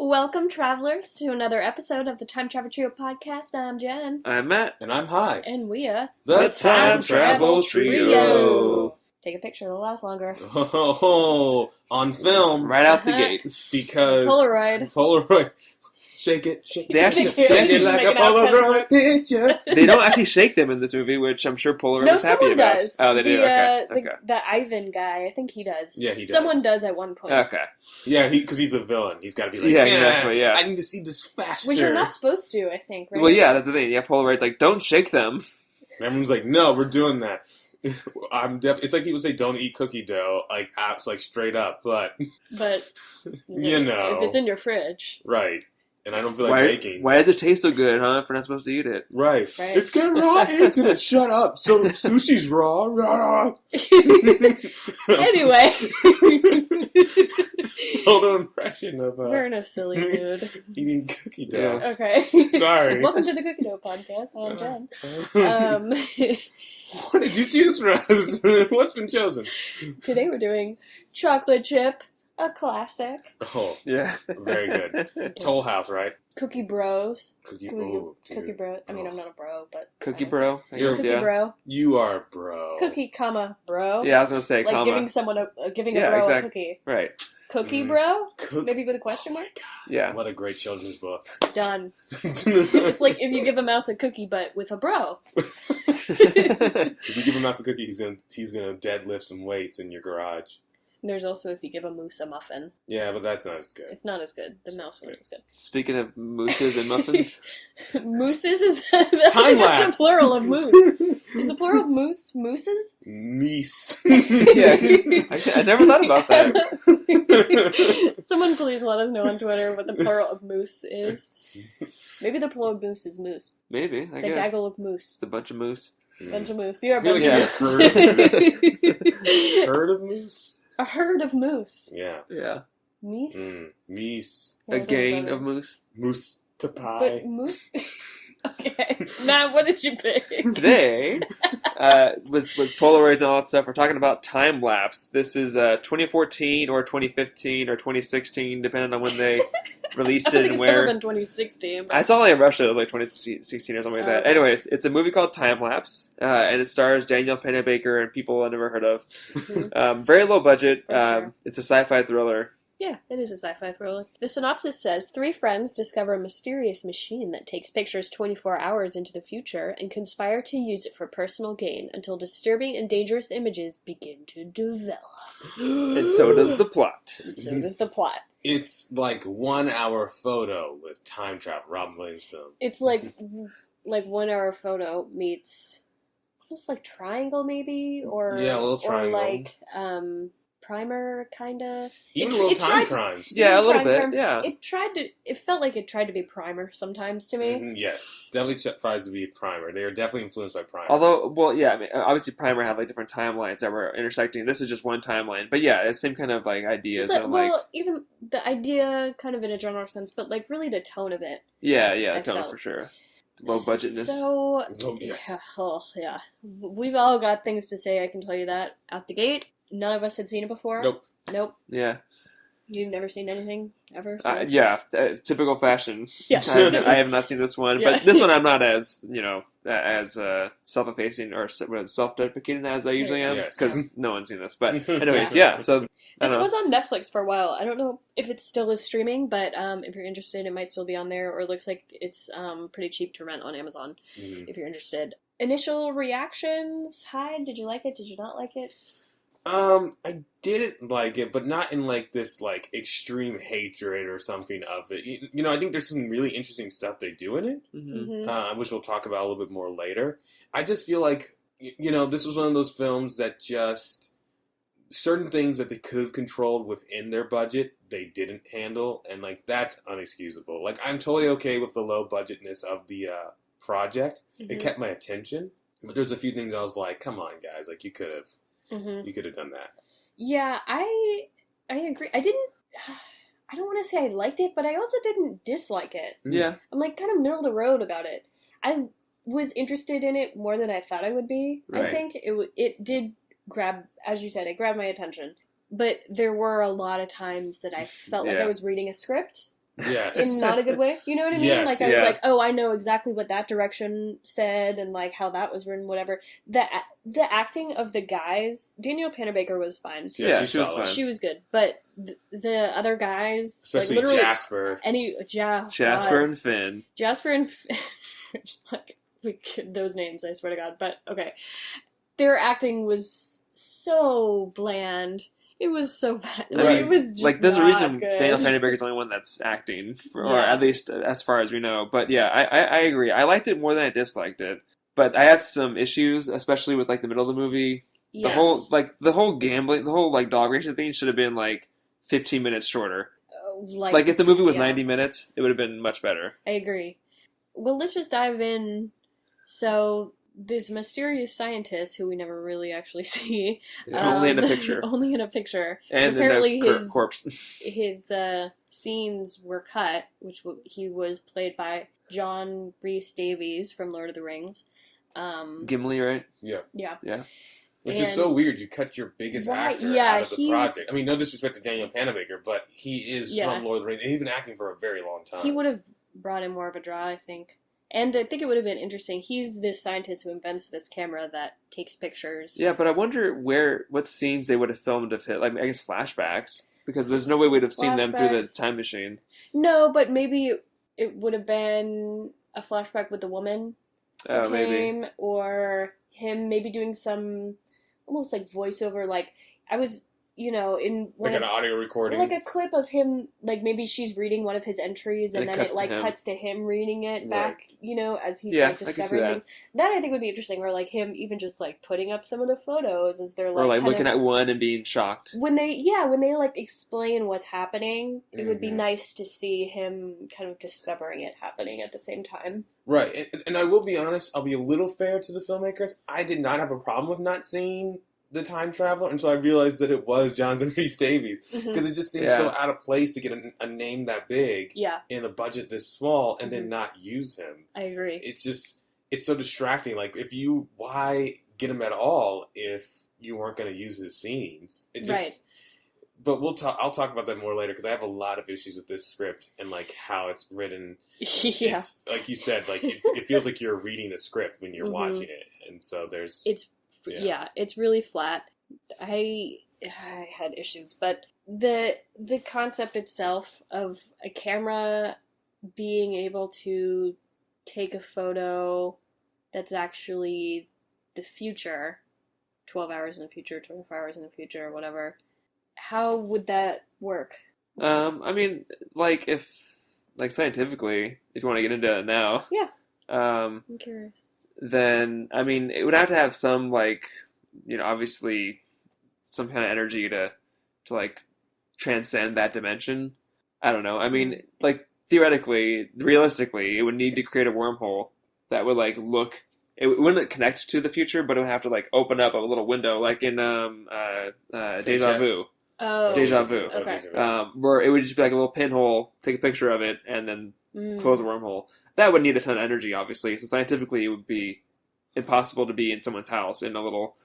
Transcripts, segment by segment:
Welcome, travelers, to another episode of the Time Travel Trio podcast. I'm Jen. I'm Matt. And I'm Hi. And we are The Time Travel Trio. Take a picture, it'll last longer. Oh, on film. Right out the gate. Because... Polaroid. Shake it, shake They it. actually- Shake it like a Polaroid picture. They don't actually shake them in this movie, which I'm sure Polaroid was happy someone about. does. Oh, they do? Okay. The Ivan guy, I think he does. Yeah, he does. Someone does at one point. Okay. Yeah, because he's a villain. He's got to be like, Yeah, exactly, yeah. I need to see this faster. Which you're not supposed to, I think, right? Well, yeah, that's the thing. Yeah, Polaroid's like, don't shake them. And everyone's like, no, we're doing that. It's like people say don't eat cookie dough, like apps, like straight up, but you know, if it's in your fridge, right? And I don't feel like baking. Why does it taste so good, huh? If we're not supposed to eat it, Right? Right. It's got raw eggs in it. Shut up. So sushi's raw. Anyway, Total impression of we're in a silly mood. eating cookie dough. Yeah. Okay. Sorry. Welcome to the Cookie Dough Podcast. I'm Jen. What did you choose for us? What's been chosen? Today we're doing chocolate chip, a classic. Oh, yeah. very good. Toll House, right? Cookie Bros. Cookie. Cookie, Oh, Cookie dude. Bro. I mean, I'm not a bro, but Cookie bro. I You're- guess, Cookie yeah. Bro. You are a bro. Cookie, comma bro. Yeah, I was gonna say, Like comma. giving someone giving a Yeah, bro exactly. a cookie. Right. Cookie Mm. bro. Cook. Maybe with a question mark. Yeah. What a great children's book. Done. It's like if you give a mouse a cookie, but with a bro. If you give a mouse a cookie, he's gonna deadlift some weights in your garage. There's also if you give a moose a muffin. Yeah, but that's not as good. It's not as good. The mouse one is good. Speaking of mooses and muffins, Mooses is the lapse. plural of moose. Is the plural of moose mooses? Meese. yeah, I never thought about that. Someone please let us know on Twitter what the plural of moose is. Maybe the plural of moose is moose. Maybe, I It's a guess. gaggle of moose. It's a bunch of moose. Bunch of moose. You're a I feel bunch like of you've moose. Heard of moose? A herd of moose. Yeah. Yeah. Meese? Meese. A gang of moose. Moose to pie. But moose... Okay. Matt, what did you pick? Today, with Polaroids and all that stuff, we're talking about time lapse. This is 2014 or 2015 or 2016, depending on when they released I don't it think and it's ever where. been 2016. But... I saw like in Russia, it was like 2016 or something like that. Okay. Anyways, it's a movie called Time Lapse, and it stars Danielle Pennebaker and people I've never heard of. Very low budget. For sure. It's a sci-fi thriller. Yeah, it is a sci-fi thriller. The synopsis says, 3 friends discover a mysterious machine that takes pictures 24 hours into the future and conspire to use it for personal gain until disturbing and dangerous images begin to develop. And so does the plot. And so does the plot. It's like 1 hour photo with time travel. Robin Williams film. It's like 1 hour photo meets almost like Triangle maybe, or Yeah, a little Triangle. or like Primer kinda. Even It- little it time tried- crimes. Yeah, a little Time bit, Crimes. yeah. It felt like it tried to be Primer sometimes to me. Mhm, yes, definitely tries to be Primer. They are definitely influenced by Primer. Although, well, yeah, I mean, obviously Primer had like different timelines that were intersecting. This is just one timeline, but yeah, it's same kind of like ideas. Just And, even the idea, kind of in a general sense, but like really the tone of it. yeah, I totally felt. for sure. Low budgetness. So, Oh, yes. yeah, we've all got things to say. I can tell you that out the gate. None of us had seen it before. Nope. Yeah, You've never seen anything ever. So. yeah, typical fashion. Yeah. I have not seen this one, Yeah. but this one I'm not as as self-effacing or self-deprecating as I usually am Yes. because no one's seen this. But anyways, yeah. So I This don't know. was on Netflix for a while. I don't know if it still is streaming, but if you're interested, it might still be on there, or it looks like it's pretty cheap to rent on Amazon Mhm. if you're interested. Initial reactions? Hi, did you like it? Did you not like it? I didn't like it, but not in like this like extreme hatred or something of it. You know, I think there's some really interesting stuff they do in it, Mm-hmm. which we'll talk about a little bit more later. I just feel like this was one of those films that just certain things that they could have controlled within their budget they didn't handle, and like that's unexcusable. Like I'm totally okay with the low budgetness of the project. It kept my attention, but there's a few things I was like, come on, guys, like you could have. Mm-hmm. You could have done that. Yeah, I agree. I don't want to say I liked it, but I also didn't dislike it. Yeah. I'm like kind of middle of the road about it. I was interested in it more than I thought I would be. Right. I think it did grab, as you said, it grabbed my attention. But there were a lot of times that I felt like Yeah. I was reading a script Yes. in not a good way. You know what I mean? Yes. Like, I was like, oh, I know exactly what that direction said and, like, how that was written, whatever. The acting of the guys, Danielle Pannerbaker was fine. Yeah, she was fine. She was good. But the other guys... Especially like, literally Jasper. Jasper and Finn. Jasper and Finn... like, those names, I swear to God. But, okay. Their acting was so bland. It was so bad. Like, Right. It was just Like, there's a reason good. Danielle Pannerbaker's the only one that's acting, or Yeah. at least as far as we know. But yeah, I agree. I liked it more than I disliked it. But I have some issues, especially with, like, the middle of the movie. Yes. The whole gambling, the whole, like, dog racing thing should have been, like, 15 minutes shorter. Like, if the movie was 90 minutes, it would have been much better. I agree. Well, let's just dive in. So, this mysterious scientist, who we never really actually see... Only in a picture. Only in a picture. And apparently in a his corpse. his scenes were cut, which he was played by John Rhys Davies from Lord of the Rings. Gimli, right? Yeah. Yeah. Which is so weird. You cut your biggest actor out of the project. I mean, no disrespect to Daniel Pannerbaker, but he is from Lord of the Rings, and he's been acting for a very long time. He would have brought in more of a draw, I think. And I think it would have been interesting. He's this scientist who invents this camera that takes pictures. Yeah, but I wonder what scenes they would have filmed if it, like, I guess flashbacks, because there's no way we'd have seen them through the time machine. No, but maybe it would have been a flashback with the woman who came, maybe. or him maybe doing some almost like voiceover, like I was, in one like an audio recording, like a clip of him, like maybe she's reading one of his entries, and then it like cuts to him reading it back, as he's like discovering things. That I think would be interesting, or like him even just like putting up some of the photos as they're like, or like looking at one and being shocked when they like explain what's happening. It would be nice to see him kind of discovering it happening at the same time. Right, and I will be honest, I'll be a little fair to the filmmakers. I did not have a problem with not seeing the time traveler until I realized that it was Jonathan Rhys Davies, because it just seems so out of place to get a name that big in a budget this small and then not use him. I agree. It's so distracting. Like, why get him at all if you weren't going to use his scenes? It just, but I'll talk about that more later, because I have a lot of issues with this script and like how it's written. Yeah, it's, like you said, like it feels like you're reading a script when you're watching it, and so it's really flat. I had issues, but the concept itself of a camera being able to take a photo that's actually the future, 12 hours in the future, 24 hours in the future, or whatever, how would that work? I mean, like, scientifically, if you want to get into it now. Yeah. I'm curious. Then, I mean, it would have to have some, like, obviously some kind of energy to like transcend that dimension. I don't know. I mean, like, theoretically, realistically, it would need to create a wormhole that would like it wouldn't connect to the future, but it would have to like open up a little window, like in Deja Vu. Oh, Deja Vu. Okay. Where it would just be like a little pinhole, take a picture of it, and then close the wormhole. That would need a ton of energy, obviously. So scientifically, it would be impossible to be in someone's house in a little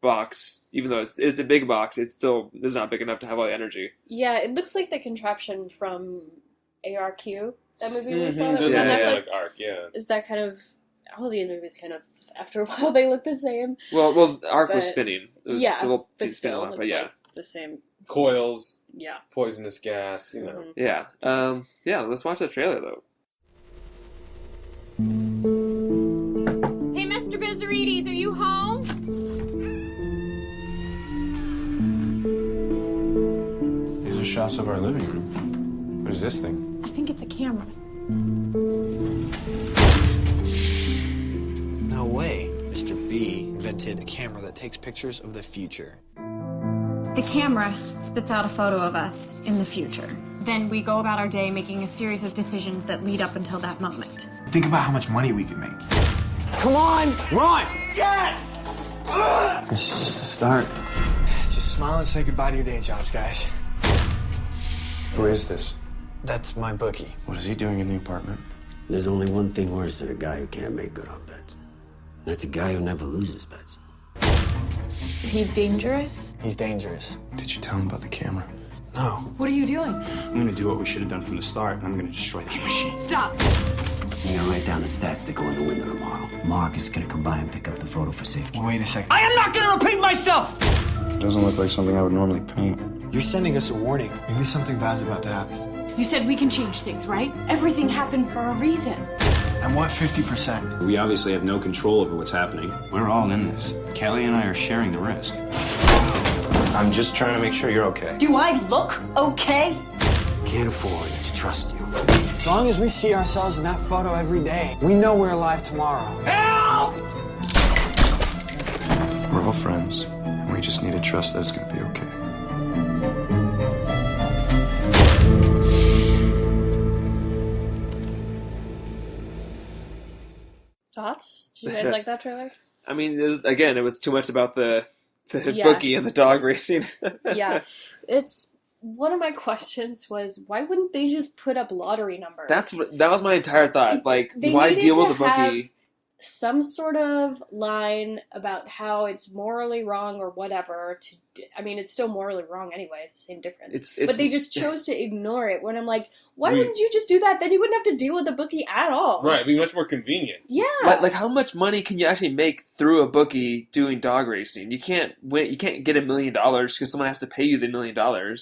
box. Even though it's a big box, it still is not big enough to have all the energy. Yeah, it looks like the contraption from ARQ. That movie we saw. Does look like Arc, yeah. Is that kind of... All the movies kind of, after a while, they look the same. Well, Arc was spinning. It was yeah, a little but still, spinning, but yeah. Like the same. Coils, yeah, poisonous gas, Yeah. Let's watch the trailer, though. Hey, Mr. Bizzarides, are you home? These are shots of our living room. What is this thing? I think it's a camera. No way. Mr. B invented a camera that takes pictures of the future. The camera spits out a photo of us in the future. Then we go about our day making a series of decisions that lead up until that moment. Think about how much money we could make. Come on, run! Yes! This is just the start. Just smile and say goodbye to your day jobs, guys. Who is this? That's my bookie. What is he doing in the apartment? There's only one thing worse than a guy who can't make good on bets. And that's a guy who never loses bets. Is he dangerous? He's dangerous. Did you tell him about the camera? No. What are you doing? I'm gonna do what we should have done from the start, and I'm gonna destroy the machine. Stop! I'm gonna write down the stats that go in the window tomorrow. Mark is gonna come by and pick up the photo for safety. Wait a second. I am not gonna repeat myself! Doesn't look like something I would normally paint. You're sending us a warning. Maybe something bad's about to happen. You said we can change things, right? Everything happened for a reason. I want 50%. We obviously have no control over what's happening. We're all in this. Kelly and I are sharing the risk. I'm just trying to make sure you're okay. Do I look okay? Can't afford to trust you. As long as we see ourselves in that photo every day, we know we're alive tomorrow. Help! We're all friends, and we just need to trust that it's gonna be okay. Thoughts? Did you guys like that trailer? I mean, it was too much about the Yeah. bookie and the dog racing. Yeah. It's one of my questions was why wouldn't they just put up lottery numbers? That was my entire thought. Like, They why needed deal to with the bookie? some sort of line about how it's morally wrong or whatever. I mean, it's still morally wrong anyway. It's the same difference. But they just chose to ignore it. When I'm like, why wouldn't you just do that? Then you wouldn't have to deal with the bookie at all. Right, it'd be much more convenient. Yeah. Like how much money can you actually make through a bookie doing dog racing? You can't win. You can't get $1 million because someone has to pay you the $1 million.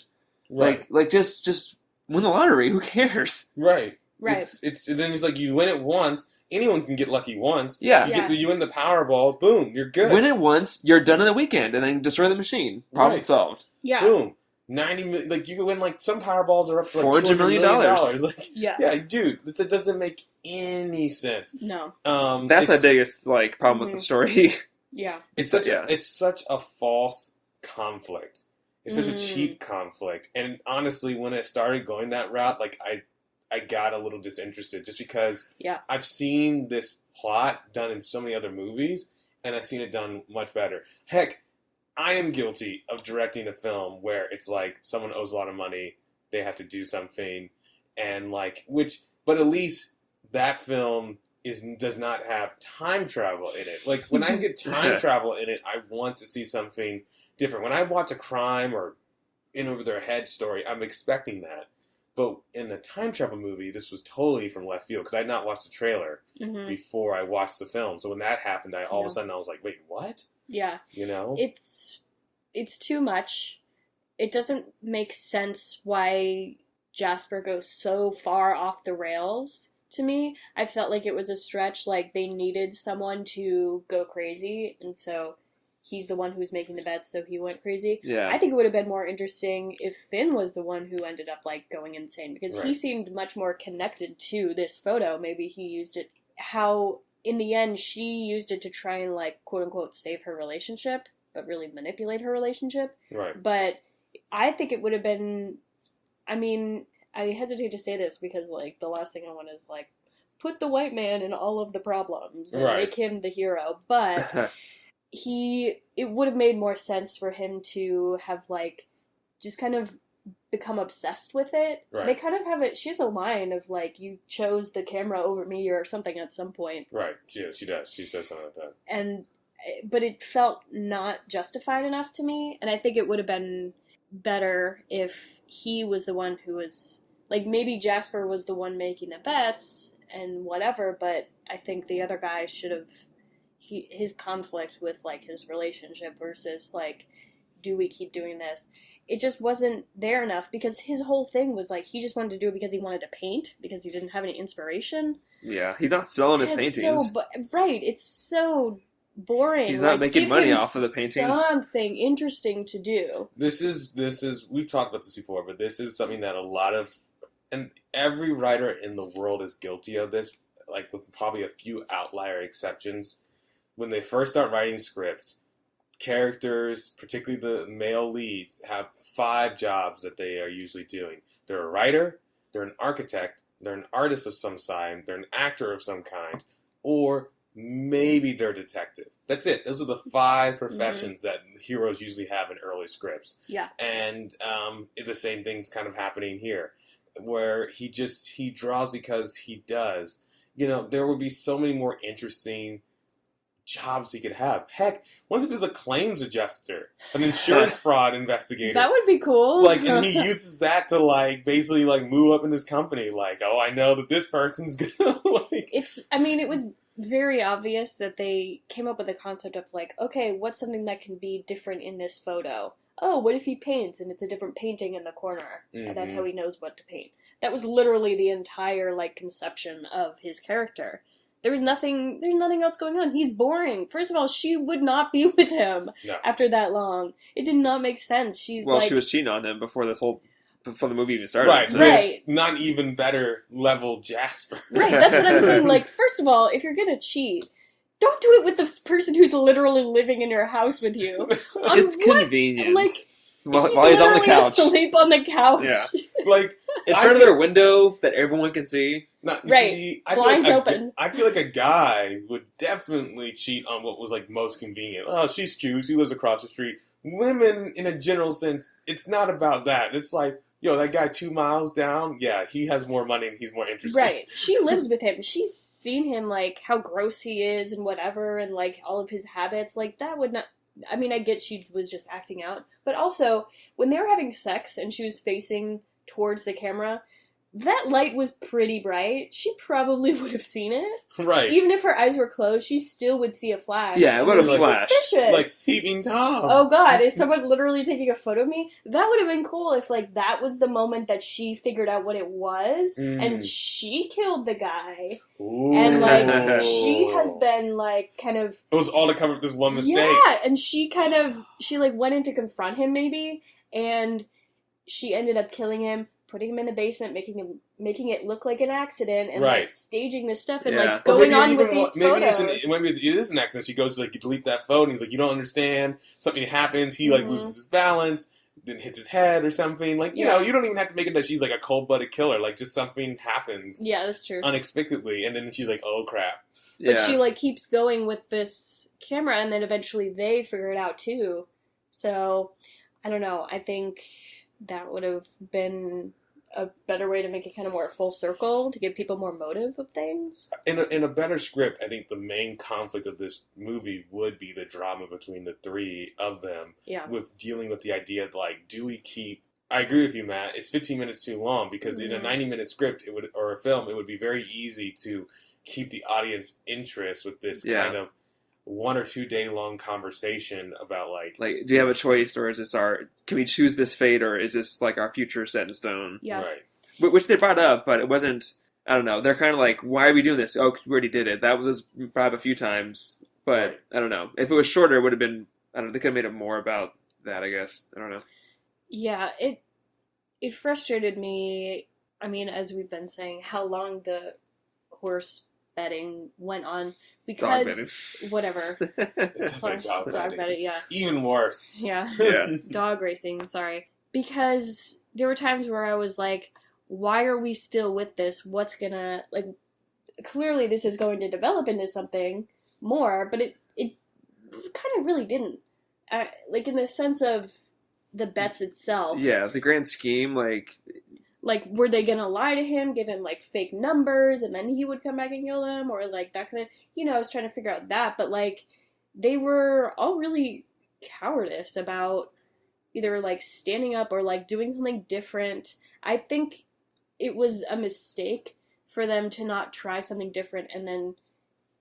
Right. Like just win the lottery. Who cares? Right. Right. It's then it's like you win it once. Anyone can get lucky once. Yeah. You win the Powerball. Boom, you're good. Win it once, you're done in a weekend, and then destroy the machine. Problem Right. solved. Yeah. Boom. 90 million, like you can win like some Powerballs are up for like $400 million. Like, Yeah. yeah, dude, it doesn't make any sense. No. That's the biggest problem with the story. Yeah. It's such a false conflict. It's such a cheap conflict. And honestly, when it started going that route, like I got a little disinterested just because I've seen this plot done in so many other movies and I've seen it done much better. Heck, I am guilty of directing a film where it's like someone owes a lot of money, they have to do something, and but at least that film does not have time travel in it. Like when I get time travel in it, I want to see something different. When I watch a crime or in over their head story, I'm expecting that. But in the time travel movie, this was totally from left field because I had not watched the trailer before I watched the film. So when that happened, all of a sudden I was like, "Wait, what?" Yeah. You know, it's too much. It doesn't make sense why Jasper goes so far off the rails. To me, I felt like it was a stretch. Like they needed someone to go crazy, and so he's the one who's making the bets, so he went crazy. Yeah. I think it would have been more interesting if Finn was the one who ended up like going insane because he seemed much more connected to this photo. Maybe he used it how in the end she used it to try and like quote unquote save her relationship, but really manipulate her relationship. right? But I think it would have been. I mean, I hesitate to say this because like the last thing I want is like put the white man in all of the problems and make him the hero, but. It would have made more sense for him to have, like, just kind of become obsessed with it. Right. They kind of have it, she has a line of, like, you chose the camera over me or something at some point. Right. She does. She says something like that. But it felt not justified enough to me, and I think it would have been better if he was the one who was, like, maybe Jasper was the one making the bets and whatever, but I think the other guy should have his conflict with, like, his relationship versus, like, do we keep doing this? It just wasn't there enough because his whole thing was, like, he just wanted to do it because he wanted to paint, because he didn't have any inspiration. Yeah, he's not selling his paintings. It's so boring. He's not making give money him off of the paintings. Something interesting to do. This is we've talked about this before, but this is something that a lot of, and every writer in the world is guilty of this, like with probably a few outlier exceptions. When they first start writing scripts, characters, particularly the male leads, have 5 jobs that they are usually doing. They're a writer, they're an architect, they're an artist of some kind, they're an actor of some kind, or maybe they're a detective. That's it. Those are the 5 professions that heroes usually have in early scripts. Yeah. And the same thing's kind of happening here, where he draws because he does. You know, there would be so many more interesting jobs he could have. Heck, once he was a claims adjuster, an insurance fraud investigator. That would be cool. Like, and he uses that to, like, basically, like, move up in his company. Like, oh, I know that this person's gonna, like... It was very obvious that they came up with the concept of, like, okay, what's something that can be different in this photo? Oh, what if he paints and it's a different painting in the corner? Mm-hmm. And that's how he knows what to paint. That was literally the entire, like, conception of his character. There's nothing else going on. He's boring. First of all, she would not be with him after that long. It did not make sense. She was cheating on him before the movie even started. Right, so. right. Not even better level Jasper. Right, that's what I'm saying. Like, first of all, if you're gonna cheat, don't do it with the person who's literally living in your house with you. It's convenient. Like, while he's on the couch. Asleep on the couch. Yeah. Like, in front of their window that everyone can see. Right. Blinds open. I feel like a guy would definitely cheat on what was, like, most convenient. Oh, she's cute. She lives across the street. Women, in a general sense, it's not about that. It's like, yo, that guy 2 miles down, yeah, he has more money and he's more interesting. Right. She lives with him. She's seen him, like, how gross he is and whatever, and, like, all of his habits. Like, that would not... I mean, I get she was just acting out. But also, when they were having sex and she was facing towards the camera, that light was pretty bright. She probably would have seen it. Right. Even if her eyes were closed, she still would see a flash. Yeah, it would have flashed. Suspicious. Like Peeping Tom. Oh god, is someone literally taking a photo of me? That would have been cool if, like, that was the moment that she figured out what it was, and she killed the guy. Ooh. And, like, she has been, like, kind of... It was all to cover up this one mistake. Yeah, and she went in to confront him, maybe, and she ended up killing him, putting him in the basement, making it look like an accident, and like staging this stuff and like going on with these photos. Maybe it is an accident. She goes to like delete that photo, and he's like, "You don't understand. Something happens. He like loses his balance, then hits his head or something. Like you know, you don't even have to make it that she's like a cold-blooded killer. Like just something happens. Yeah, that's true. Unexpectedly, and then she's like, "Oh crap." But she like keeps going with this camera, and then eventually they figure it out too. So I don't know. I think that would have been a better way to make it kind of more full circle, to give people more motive of things. In a better script, I think the main conflict of this movie would be the drama between the three of them. Yeah. With dealing with the idea of, like, do we keep... I agree with you, Matt. It's 15 minutes too long, because in a 90-minute script, or a film, it would be very easy to keep the audience interest with this kind of 1 or 2 day long conversation about like do you have a choice, or is this can we choose this fate, or is this like our future set in stone? Yeah. Right. Which they brought up, but it wasn't, I don't know, they're kind of like, why are we doing this? Oh, we already did it. That was brought up a few times, but I don't know. If it was shorter, it would have been, I don't know, they could have made it more about that, I guess. I don't know. Yeah, it frustrated me, I mean, as we've been saying, how long the horse betting went on, because whatever. Dog betting, yeah. Even worse. Yeah. Dog racing, sorry. Because there were times where I was like, why are we still with this? What's gonna, like, clearly this is going to develop into something more, but it kind of really didn't. Like, in the sense of the bets itself. Yeah, the grand scheme, like, were they gonna lie to him, give him, like, fake numbers, and then he would come back and kill them? Or, like, that kind of... You know, I was trying to figure out that, but, like, they were all really cowardice about either, like, standing up or, like, doing something different. I think it was a mistake for them to not try something different and then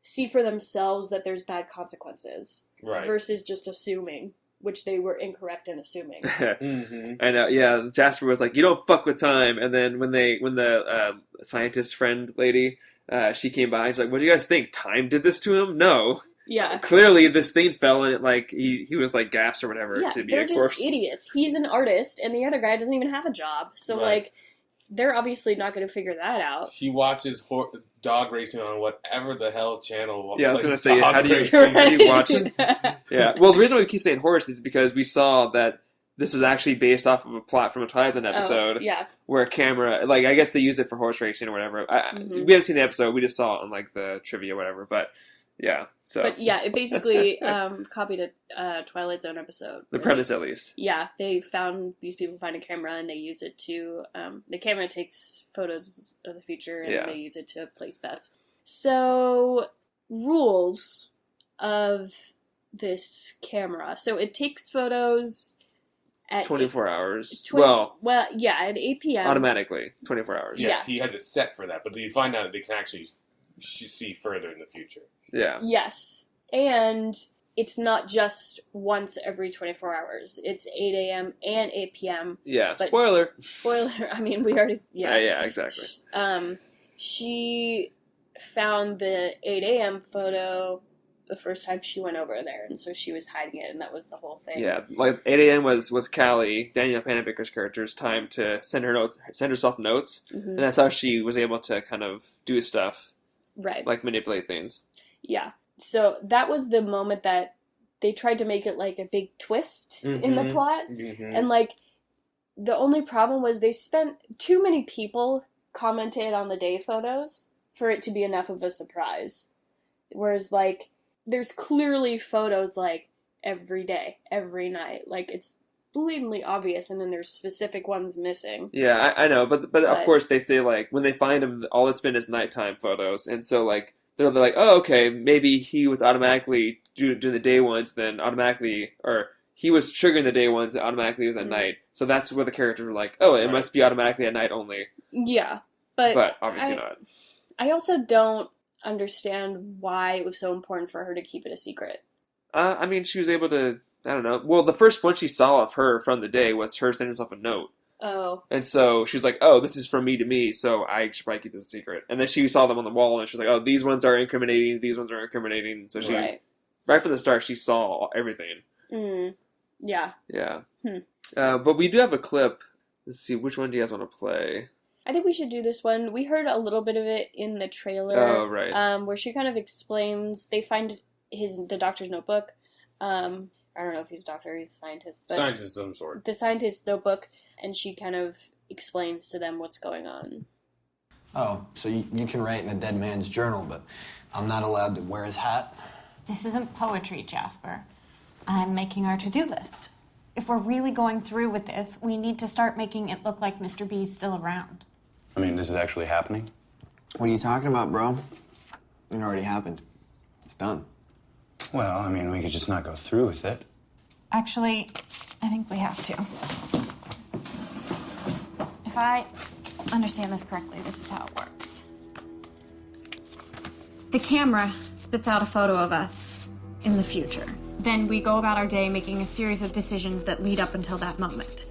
see for themselves that there's bad consequences. Right. Versus just assuming, which they were incorrect in assuming. And Jasper was like, "You don't fuck with time." And then when the scientist friend lady, she came by, she's like, "What do you guys think? Time did this to him? No. Yeah. Clearly, this thing fell, and it like he was like gassed or whatever to be a corpse." They're just idiots. He's an artist, and the other guy doesn't even have a job. So like, they're obviously not going to figure that out. He watches dog racing on whatever the hell channel. Yeah, I was going to say, how do you watch? Yeah, well, the reason we keep saying horse is because we saw that this is actually based off of a plot from a Twilight Zone episode. Where a camera, like, I guess they use it for horse racing or whatever. We haven't seen the episode, we just saw it on, like, the trivia or whatever, but yeah, so. But yeah, it basically copied a Twilight Zone episode. The premise, at least. Yeah, these people find a camera and they use it to, the camera takes photos of the future and they use it to place bets. So, rules. of this camera. So it takes photos at 24 hours. 20 well, yeah, at 8 p.m. automatically 24 hours. Yeah, Yeah. he has it set for that, but you find out that they can actually see further in the future. Yeah. Yes. And it's not just once every 24 hours. It's 8 a.m. and 8 p.m. Yeah. But- Spoiler. Spoiler, I mean, we already... Yeah. Yeah, exactly. She found the 8 a.m. photo the first time she went over there, and so she was hiding it, and that was the whole thing. Yeah, like 8 a.m. was Callie, Danielle Panabaker's character's time to send herself notes, and that's how she was able to kind of do stuff, Right. like manipulate things. Yeah. So that was the moment that they tried to make it like a big twist in the plot, and like the only problem was they spent too many people commented on the day photos for it to be enough of a surprise. Whereas like there's clearly photos like every day, every night, like it's blatantly obvious, and then there's specific ones missing. Yeah, I know, but of course they say like when they find him, all it's been is nighttime photos, and so like they're like, oh, okay, maybe he was automatically doing the day ones, then automatically, or he was triggering the day ones, and automatically it was at night. So that's where the characters were like, oh, it must be automatically at night only. Yeah, but obviously not. I also don't understand why it was so important for her to keep it a secret. I mean, she was able to, I don't know. Well, the first one she saw of her from the day was her sending herself a note. Oh. And so she was like, oh, this is from me to me, so I should probably keep this a secret. And then she saw them on the wall, and she was like, oh, these ones are incriminating, these ones are incriminating. So she, right from the start, she saw everything. Yeah. Yeah. But we do have a clip. Let's see, which one do you guys want to play? I think we should do this one. We heard a little bit of it in the trailer. Oh, right. Where she kind of explains, they find the doctor's notebook. I don't know if he's a doctor, he's a scientist. But Scientist of some sort. The scientist's notebook, and she kind of explains to them what's going on. Oh, so you can write in a dead man's journal, but I'm not allowed to wear his hat? This isn't poetry, Jasper. I'm making our to-do list. If we're really going through with this, we need to start making it look like Mr. B's still around. I mean, this is actually happening? What are you talking about, bro? It already happened. It's done. Well, I mean, we could just not go through with it. Actually, I think we have to. If I understand this correctly, this is how it works. The camera spits out a photo of us in the future. Then we go about our day making a series of decisions that lead up until that moment.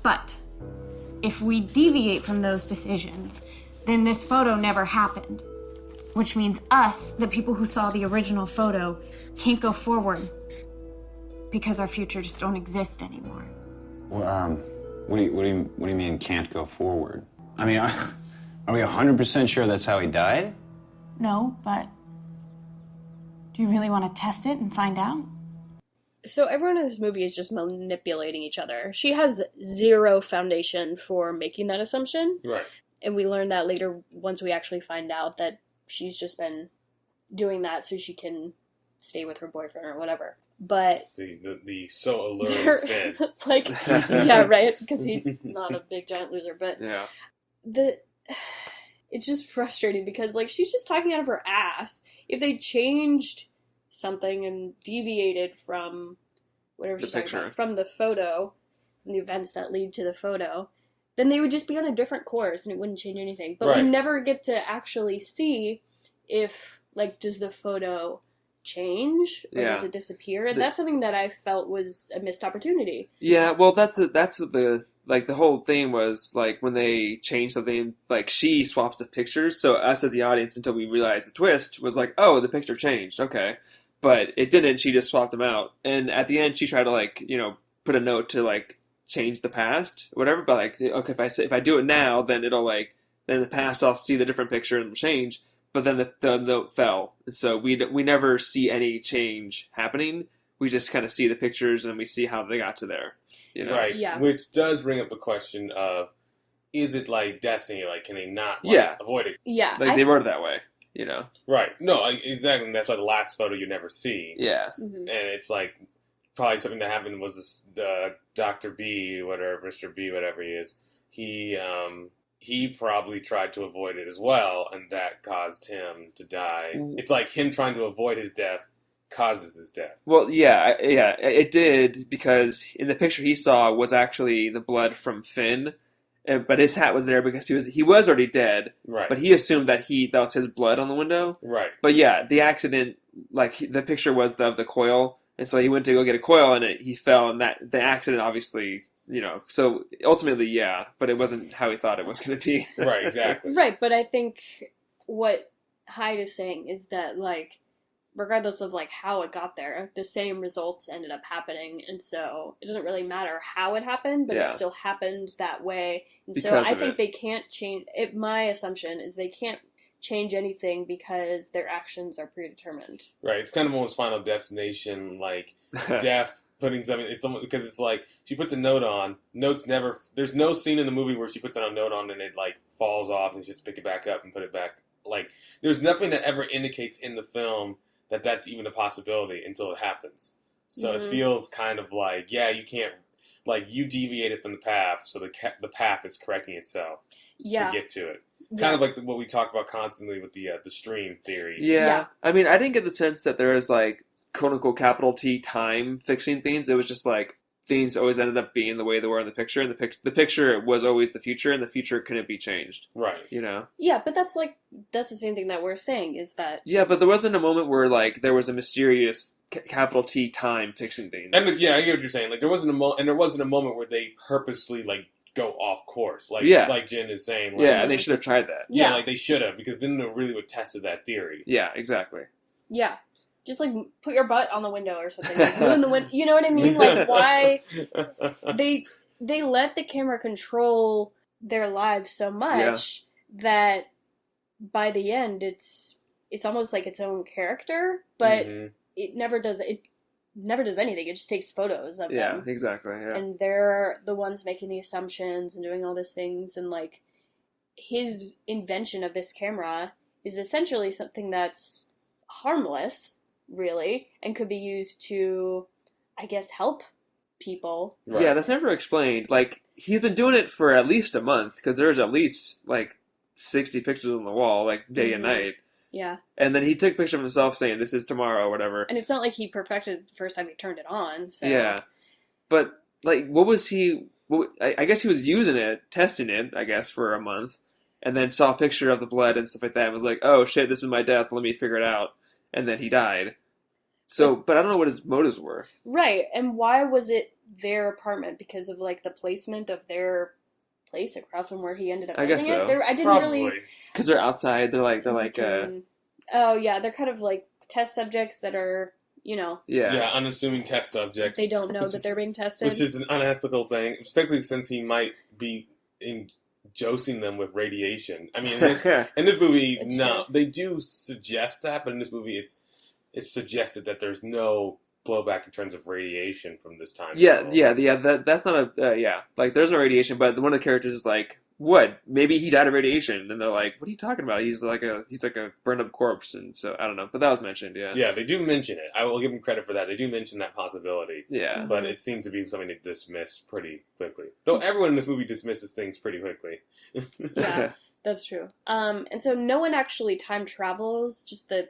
But if we deviate from those decisions, then this photo never happened. Which means us, the people who saw the original photo, can't go forward because our future just don't exist anymore. Well, what do you mean can't go forward? I mean, are we 100% sure that's how he died? No, but do you really want to test it and find out? So everyone in this movie is just manipulating each other. She has zero foundation for making that assumption. Right. And we learn that later once we actually find out that she's just been doing that so she can stay with her boyfriend or whatever. But the so alluring Finn. like, yeah, right? Because he's not a big giant loser. But yeah, it's just frustrating because like she's just talking out of her ass. If they changed something and deviated from whatever she's talking about, from the photo, from the events that lead to the photo, then they would just be on a different course and it wouldn't change anything. But we never get to actually see if, like, does the photo change or does it disappear? And that's something that I felt was a missed opportunity. Yeah, well, that's what the whole thing was, like, when they change something, like, she swaps the pictures, so us as the audience, until we realized the twist, was like, oh, the picture changed, okay. But it didn't, she just swapped them out. And at the end, she tried to, like, you know, put a note to, like, change the past, whatever, but, like, okay, if I do it now, then it'll, like, then in the past I'll see the different picture and it'll change, but then the note fell. And so we never see any change happening. We just kind of see the pictures and we see how they got to there. You know? Right, yeah. Which does bring up the question of, is it like destiny? Like, can they not avoid it? Yeah. Like, they wrote it that way, you know? Right. No, exactly. That's why the last photo you never see. Yeah. Mm-hmm. And it's like, probably something that happened was this, Dr. B, whatever, Mr. B, whatever he is, he probably tried to avoid it as well, and that caused him to die. It's like him trying to avoid his death causes his death. Well, yeah, it did, because in the picture he saw was actually the blood from Finn, but his hat was there because he was already dead. Right. But he assumed that was his blood on the window. Right. But yeah, the accident, like the picture was of the coil, and so he went to go get a coil, and he fell, and that the accident obviously, So ultimately, yeah, but it wasn't how he thought it was going to be. Right. Exactly. Right, but I think what Hyde is saying is that, like, regardless of, like, how it got there, the same results ended up happening, and so it doesn't really matter how it happened, but it still happened that way, and so I think they can't change it. My assumption is they can't change anything because their actions are predetermined. Right. It's kind of almost Final Destination, like death. Putting something, it's almost, because it's like she puts a note on. Notes never. There's no scene in the movie where she puts a note on and it like falls off and she just pick it back up and put it back. Like there's nothing that ever indicates in the film that that's even a possibility until it happens. So it feels kind of like, you can't, like, you deviated from the path, so the path is correcting itself to get to it. Kind of like what we talk about constantly with the stream theory. Yeah. I mean, I didn't get the sense that there was, like, quote-unquote capital T time fixing things. It was just, like, things always ended up being the way they were in the picture, and the picture was always the future, and the future couldn't be changed. Right. Yeah, but that's the same thing that we're saying, is that... Yeah, but there wasn't a moment where, like, there was a mysterious capital T time fixing things. And, I get what you're saying. Like, there wasn't a moment where they purposely, like, go off course. Like, like Jen is saying. Like, and they should have tried that. Yeah, like, they should have, because then it really would have tested that theory. Yeah, exactly. Yeah. Just, like, put your butt on the window or something. Like, ruin the window. You know what I mean? Like, why... They let the camera control their lives so much that by the end it's almost like its own character, but it never does anything. It just takes photos of them. Yeah, exactly. Yeah. And they're the ones making the assumptions and doing all these things, and, like, his invention of this camera is essentially something that's harmless, really, and could be used to, I guess, help people. Right. Yeah, that's never explained. Like, he's been doing it for at least a month, because there's at least, like, 60 pictures on the wall, like, day and night. Yeah. And then he took a picture of himself saying, "This is tomorrow," or whatever. And it's not like he perfected it the first time he turned it on, so... Yeah. But, like, what was he... I guess he was using it, testing it, I guess, for a month, and then saw a picture of the blood and stuff like that, and was like, "Oh, shit, this is my death, let me figure it out." And then he died. So, but I don't know what his motives were. Right, and why was it their apartment? Because of, like, the placement of their place across from where he ended up living. I guess so. I didn't really... Because they're outside, they're like... Oh, yeah, they're kind of like test subjects that are, Yeah, unassuming test subjects. They don't know that they're being tested. Which is an unethical thing, particularly since he might be dosing them with radiation. I mean, in this movie, they do suggest that, but in this movie, it's suggested that there's no blowback in terms of radiation from this time. That's not a like there's no radiation, but one of the characters is like, "What? Maybe he died of radiation," and they're like, "What are you talking about? He's like a burned up corpse," and so I don't know, but that was mentioned. Yeah, they do mention it. I will give them credit for that. They do mention that possibility. Yeah, but it seems to be something they dismiss pretty quickly. Though everyone in this movie dismisses things pretty quickly. Yeah, that's true. And so no one actually time travels. Just the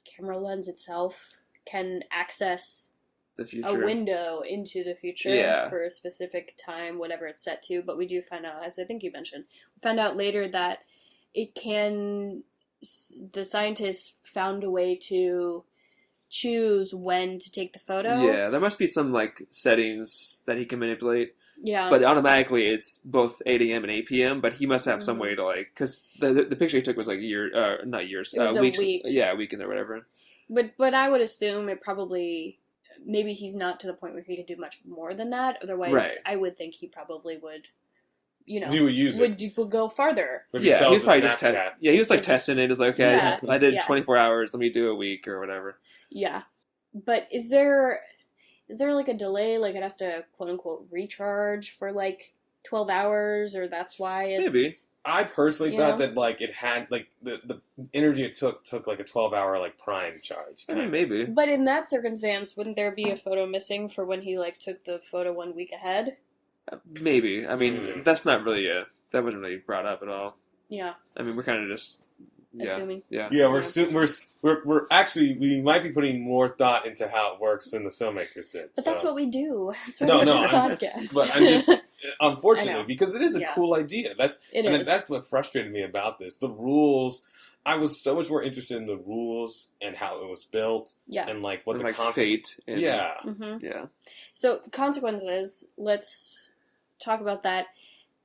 camera lens itself can access the future, a window into the future for a specific time, whatever it's set to. But we do find out, as I think you mentioned, we found out later that it can. The scientists found a way to choose when to take the photo. Yeah, there must be some like settings that he can manipulate. Yeah, but automatically it's both 8 a.m. and 8 p.m. But he must have some way to like, because the picture he took was like not years, it was weeks, a week. Yeah, a week in there, whatever. But I would assume it probably. Maybe he's not to the point where he could do much more than that. Otherwise, I would think he probably would, would go farther. He was probably just he was like testing it. It's like, okay, I did 24 hours. Let me do a week or whatever. Yeah, but is there like a delay? Like it has to quote unquote recharge for like 12 hours, or that's why it's. Maybe. I personally thought that like it had like the energy it took like a 12-hour like prime charge. I mean, maybe. But in that circumstance, wouldn't there be a photo missing for when he like took the photo 1 week ahead? Maybe. I mean, that's not really that wasn't really brought up at all. Yeah. I mean, we're kind of just assuming. Yeah. Yeah, we're actually, we might be putting more thought into how it works than the filmmakers did. But that's what we do. That's why No, we no, have this podcast. But I'm just, I unfortunately, know. because it is a Yeah. cool idea. That's what frustrated me about this. The rules, I was so much more interested in the rules and how it was built. Yeah. And like what And, the like, concept. fate. And, Yeah. Mm-hmm. Yeah. So, consequences, let's talk about that.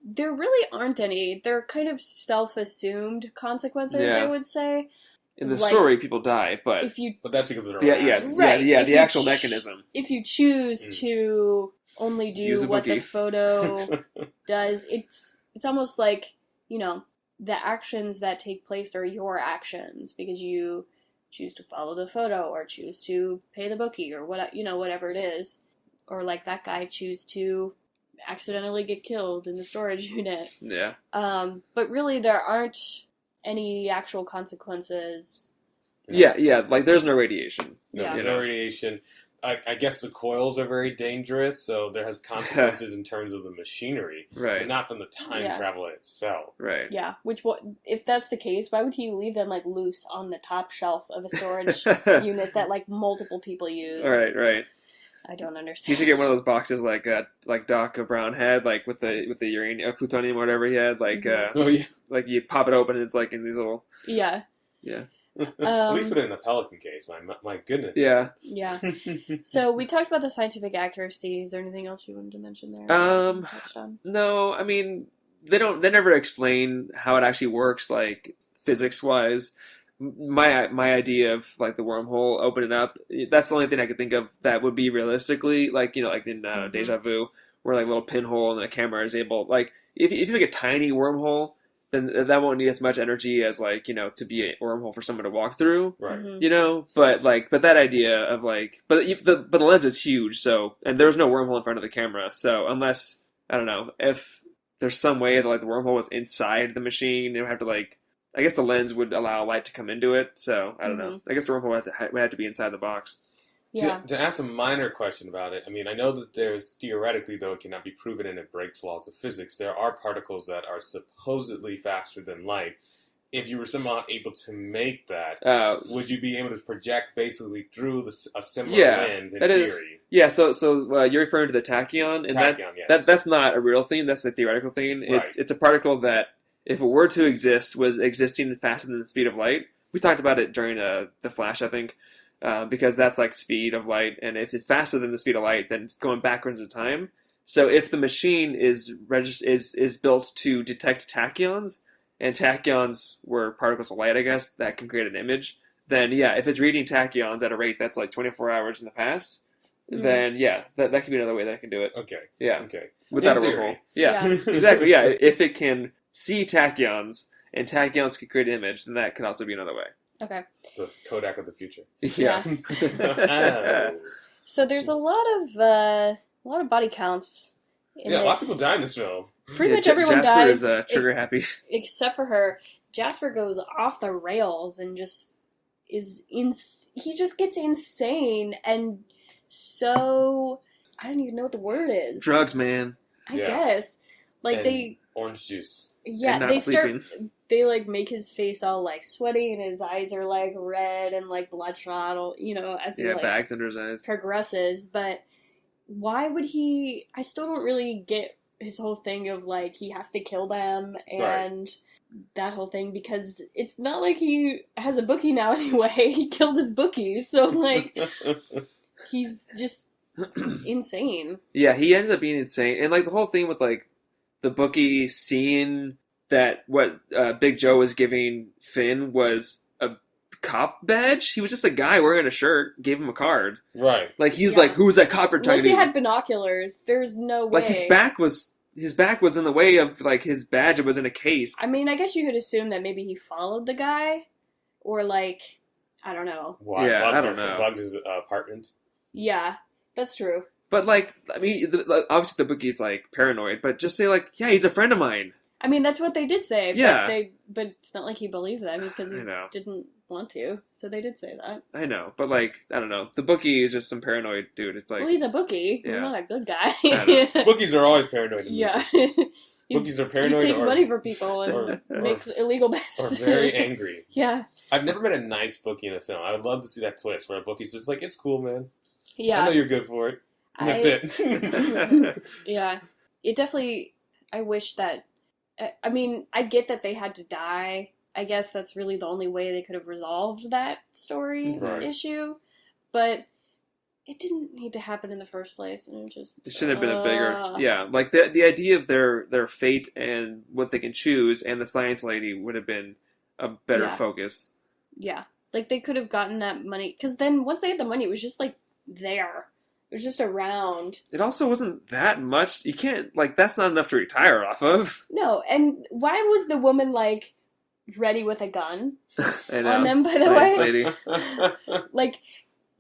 There really aren't any. They're kind of self-assumed consequences, Yeah. I would say. In the Like, story, people die, but If you But that's because of the Right. If the you actual mechanism. if you choose to only Use do a what the bookie. photo does, it's almost like, the actions that take place are your actions because you choose to follow the photo or choose to pay the bookie or whatever it is. Or like that guy choose to accidentally get killed in the storage unit. Yeah. But really there aren't any actual consequences. Yeah, like there's no radiation. No, Yeah. there's You know? no radiation. I guess the coils are very dangerous, so there has consequences in terms of the machinery, Right. but not from the time Yeah. travel itself. Right. Yeah, if that's the case, why would he leave them like loose on the top shelf of a storage unit that like multiple people use? Right. I don't You understand. should get one of those boxes like Doc Brown had, like with the uranium, plutonium, or whatever he had. Like Mm-hmm. Oh yeah, like you pop it open, and it's like in these little Yeah. at least put it in a Pelican case. My goodness. yeah. Yeah. So we talked about the scientific accuracy. Is there anything else you wanted to mention there? Touched on? No, I mean they never explain how it actually works, like physics wise. My idea of like the wormhole opening up, that's the only thing I could think of that would be realistically like like in Deja Vu, where like a little pinhole and the camera is able, like if you make a tiny wormhole, then that won't need as much energy as like to be a wormhole for someone to walk through. Right. Mhm. But that idea of like, but the lens is huge, so, and there's no wormhole in front of the camera, so unless, I don't know, if there's some way that like the wormhole was inside the machine, it would have to like, I guess the lens would allow light to come into it, so I don't know. I guess the wormhole would have to be inside the box. Yeah. To ask a minor question about it, I mean, I know that there's theoretically, though it cannot be proven and it breaks laws of physics, there are particles that are supposedly faster than light. If you were somehow able to make that, would you be able to project basically through a similar lens in theory? Yeah, so you're referring to the tachyon, and Tachyon, yes. that's not a real thing. That's a theoretical thing. Right. It's a particle that, if it were to exist, was existing faster than the speed of light. We talked about it during the Flash, I think, because that's like speed of light, and if it's faster than the speed of light, then it's going backwards in time. So if the machine is built to detect tachyons, and tachyons were particles of light, I guess, that can create an image, then yeah, if it's reading tachyons at a rate that's like 24 hours in the past, then yeah, that could be another way that it can do it. Okay. Yeah. Okay. Without In a theory. wormhole. Yeah, exactly, yeah. If it can see tachyons, and tachyons can create an image, then that could also be another way. Okay. The Kodak of the future. Yeah. Oh. So there's a lot of body counts. In Yeah, this. lots of people die in this film. Pretty much everyone Jasper dies, is trigger happy. except for her. Jasper goes off the rails and just he just gets insane and so I don't even know what the word is. Drugs, man. I Yeah. guess. Like And orange juice. yeah, and not they sleeping. they like make his face all like sweaty and his eyes are like red and like bloodshot, as he Yeah, like bags under his eyes. progresses. But why would he? I still don't really get his whole thing of like he has to kill them and that whole thing because it's not like he has a bookie now anyway. He killed his bookie, so like he's just insane. Yeah, he ends up being insane, and like the whole thing with like the bookie seeing that what Big Joe was giving Finn was a cop badge. He was just a guy wearing a shirt, gave him a card. Right. Like he's Yeah. like, who was that cop you're talking Unless he to? had binoculars, there's no way. Like his back was in the way of like his badge. It was in a case. I mean, I guess you could assume that maybe he followed the guy, or like, I don't know. Why? Yeah, I don't know. Bugged his apartment. Yeah, that's true. But like, I mean, obviously the bookie's like paranoid. But just say like, yeah, he's a friend of mine. I mean, that's what they did say. Yeah. But it's not like he believed them because he I know. didn't want to. So they did say that. I know, but like, I don't know. The bookie is just some paranoid dude. It's like, Well, he's a bookie. He's Yeah. not a good guy. I Bookies are always paranoid. In Yeah. movies. Bookies are paranoid. He takes or, money from people and or- makes illegal bets. Or very angry. Yeah. I've never met a nice bookie in a film. I would love to see that twist where a bookie's just like, it's cool, man. Yeah. I know you're good for it. And that's it. Yeah. It definitely, I wish that, I mean, I get that they had to die. I guess that's really the only way they could have resolved that story issue. But it didn't need to happen in the first place, and it should have been a bigger, like the idea of their fate and what they can choose, and the science lady would have been a better focus. Yeah, like they could have gotten that money, because then once they had the money, it was just like there, it was just around. It also wasn't that much. You can't that's not enough to retire off of. No, and why was the woman like ready with a gun I know. on them? By the Science way, lady. like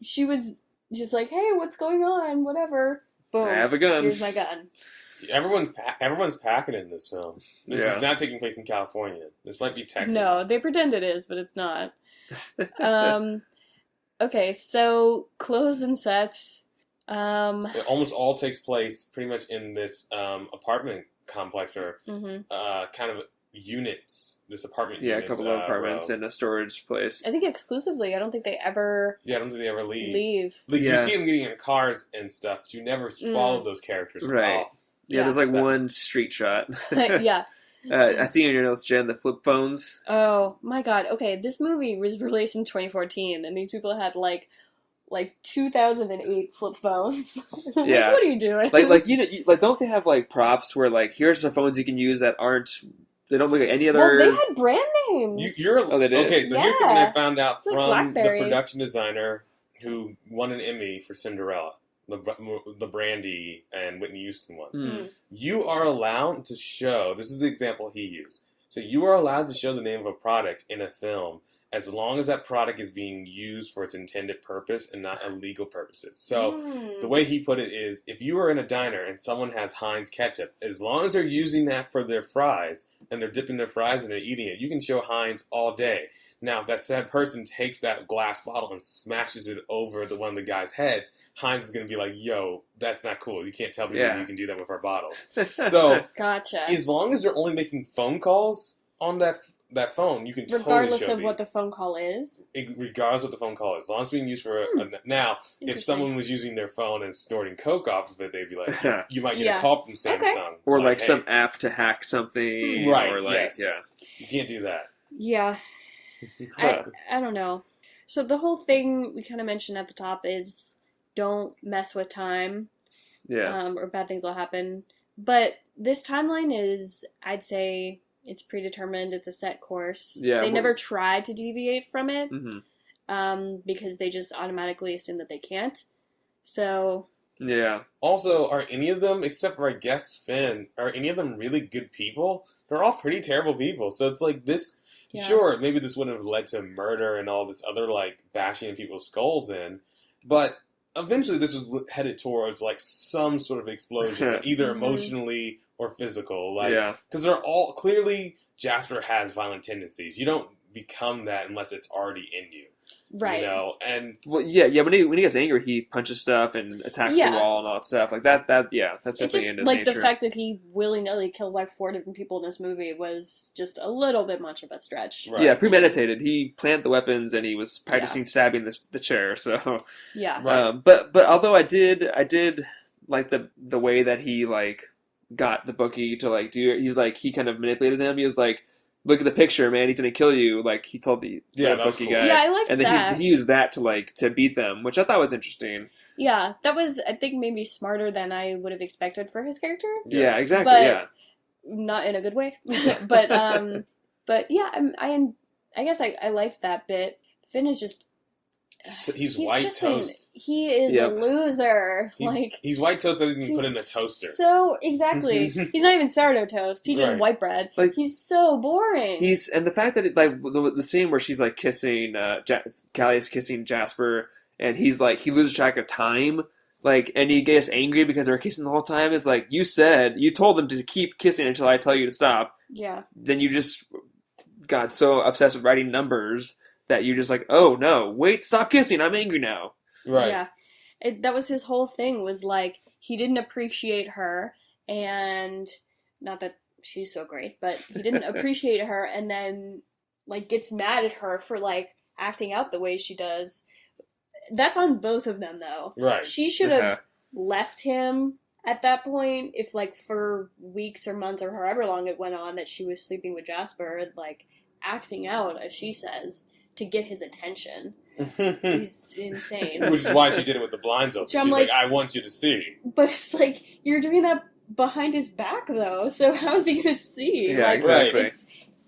she was. Just like, hey, what's going on? Whatever. Boom. I have a gun. Here's my gun. Everyone's packing in this film. This is not taking place in California. This might be Texas. No, they pretend it is, but it's not. Okay, so clothes and sets. It almost all takes place pretty much in this apartment complex or kind of units. This apartment units. A couple of apartments and a storage place. I think exclusively. I don't think they ever. Yeah, I don't think they ever leave. Leave. You see them getting in cars and stuff, but you never follow those characters off. Yeah, there's one street shot. Yeah. I see in your notes, Jen, the flip phones. Oh my god. Okay, this movie was released in 2014, and these people had like 2008 flip phones. Yeah. What are you doing? Don't they have props where here's the phones you can use that aren't. They don't look like any other. Well, they had brand names. They did. Okay, so here's something I found out like from the BlackBerry. production designer who won an Emmy for Cinderella, the Brandy and Whitney Houston one. You are allowed to show. This is the example he used. So you are allowed to show the name of a product in a film as long as that product is being used for its intended purpose and not illegal purposes. So the way he put it is, if you are in a diner and someone has Heinz ketchup, as long as they're using that for their fries and they're dipping their fries and they're eating it, you can show Heinz all day. Now, if that said person takes that glass bottle and smashes it over one of the guy's heads, Heinz is going to be like, yo, that's not cool. You can't tell me you can do that with our bottles. So, gotcha. As long as they're only making phone calls on that phone, you can regardless totally show of what the phone call is. Regardless of what the phone call is. As long as it's being used for now, if someone was using their phone and snorting coke off of it, they'd be like, you might get a call from Samsung. Or hey. Some app to hack something. Right, or You can't do that. Yeah. I don't know. So the whole thing we kind of mentioned at the top is don't mess with time. Yeah. Or bad things will happen. But this timeline is, I'd say, it's predetermined. It's a set course. Yeah, they never try to deviate from it because they just automatically assume that they can't. So... Yeah. Also, are any of them, except for I guess Finn, are any of them really good people? They're all pretty terrible people. So it's like this... Yeah. Sure, maybe this wouldn't have led to murder and all this other, bashing people's skulls in, but eventually this was headed towards, some sort of explosion, either emotionally or physical. Because they're all... Clearly, Jasper has violent tendencies. You don't become that unless it's already in you. Right. You know, and... Well, yeah, when he gets angry, he punches stuff and attacks the wall and all that stuff. That's definitely it's just, in his nature. The fact that he willy-nilly killed 4 different people in this movie was just a little bit much of a stretch. Right. Yeah, premeditated. He planted the weapons and he was practicing stabbing the chair, so... Yeah. Right. But although I did like the way that he, got the bookie to, do it, he kind of manipulated him. He was like, look at the picture, man. He's gonna kill you. He told the bookie cool. guy. Yeah, I liked and then that. he used that to beat them, which I thought was interesting. Yeah, that was, I think, maybe smarter than I would have expected for his character. Yes. Yeah, exactly. But not in a good way. but yeah, I guess I liked that bit. Finn is just. He's white toast. He is a loser. He's white toast that he can put in a toaster. So exactly, he's not even sourdough toast. He's just white bread. He's so boring. And the fact that the scene where she's kissing Callie is kissing Jasper, and he's he loses track of time. And he gets angry because they were kissing the whole time. It's you told them to keep kissing until I tell you to stop. Yeah. Then you just got so obsessed with writing numbers that you're just oh no, wait, stop kissing, I'm angry now. Right. Yeah. That was his whole thing, was he didn't appreciate her, and not that she's so great, but he didn't appreciate her, and then like gets mad at her for like acting out the way she does. That's on both of them, though. Right. She should have left him at that point, if like for weeks or months or however long it went on that she was sleeping with Jasper, like acting out, as she says, to get his attention. He's insane. Which is why she did it with the blinds open. So I'm She's like, like, I want you to see. But it's like, you're doing that behind his back, though, so how's he gonna see? Yeah, like, exactly.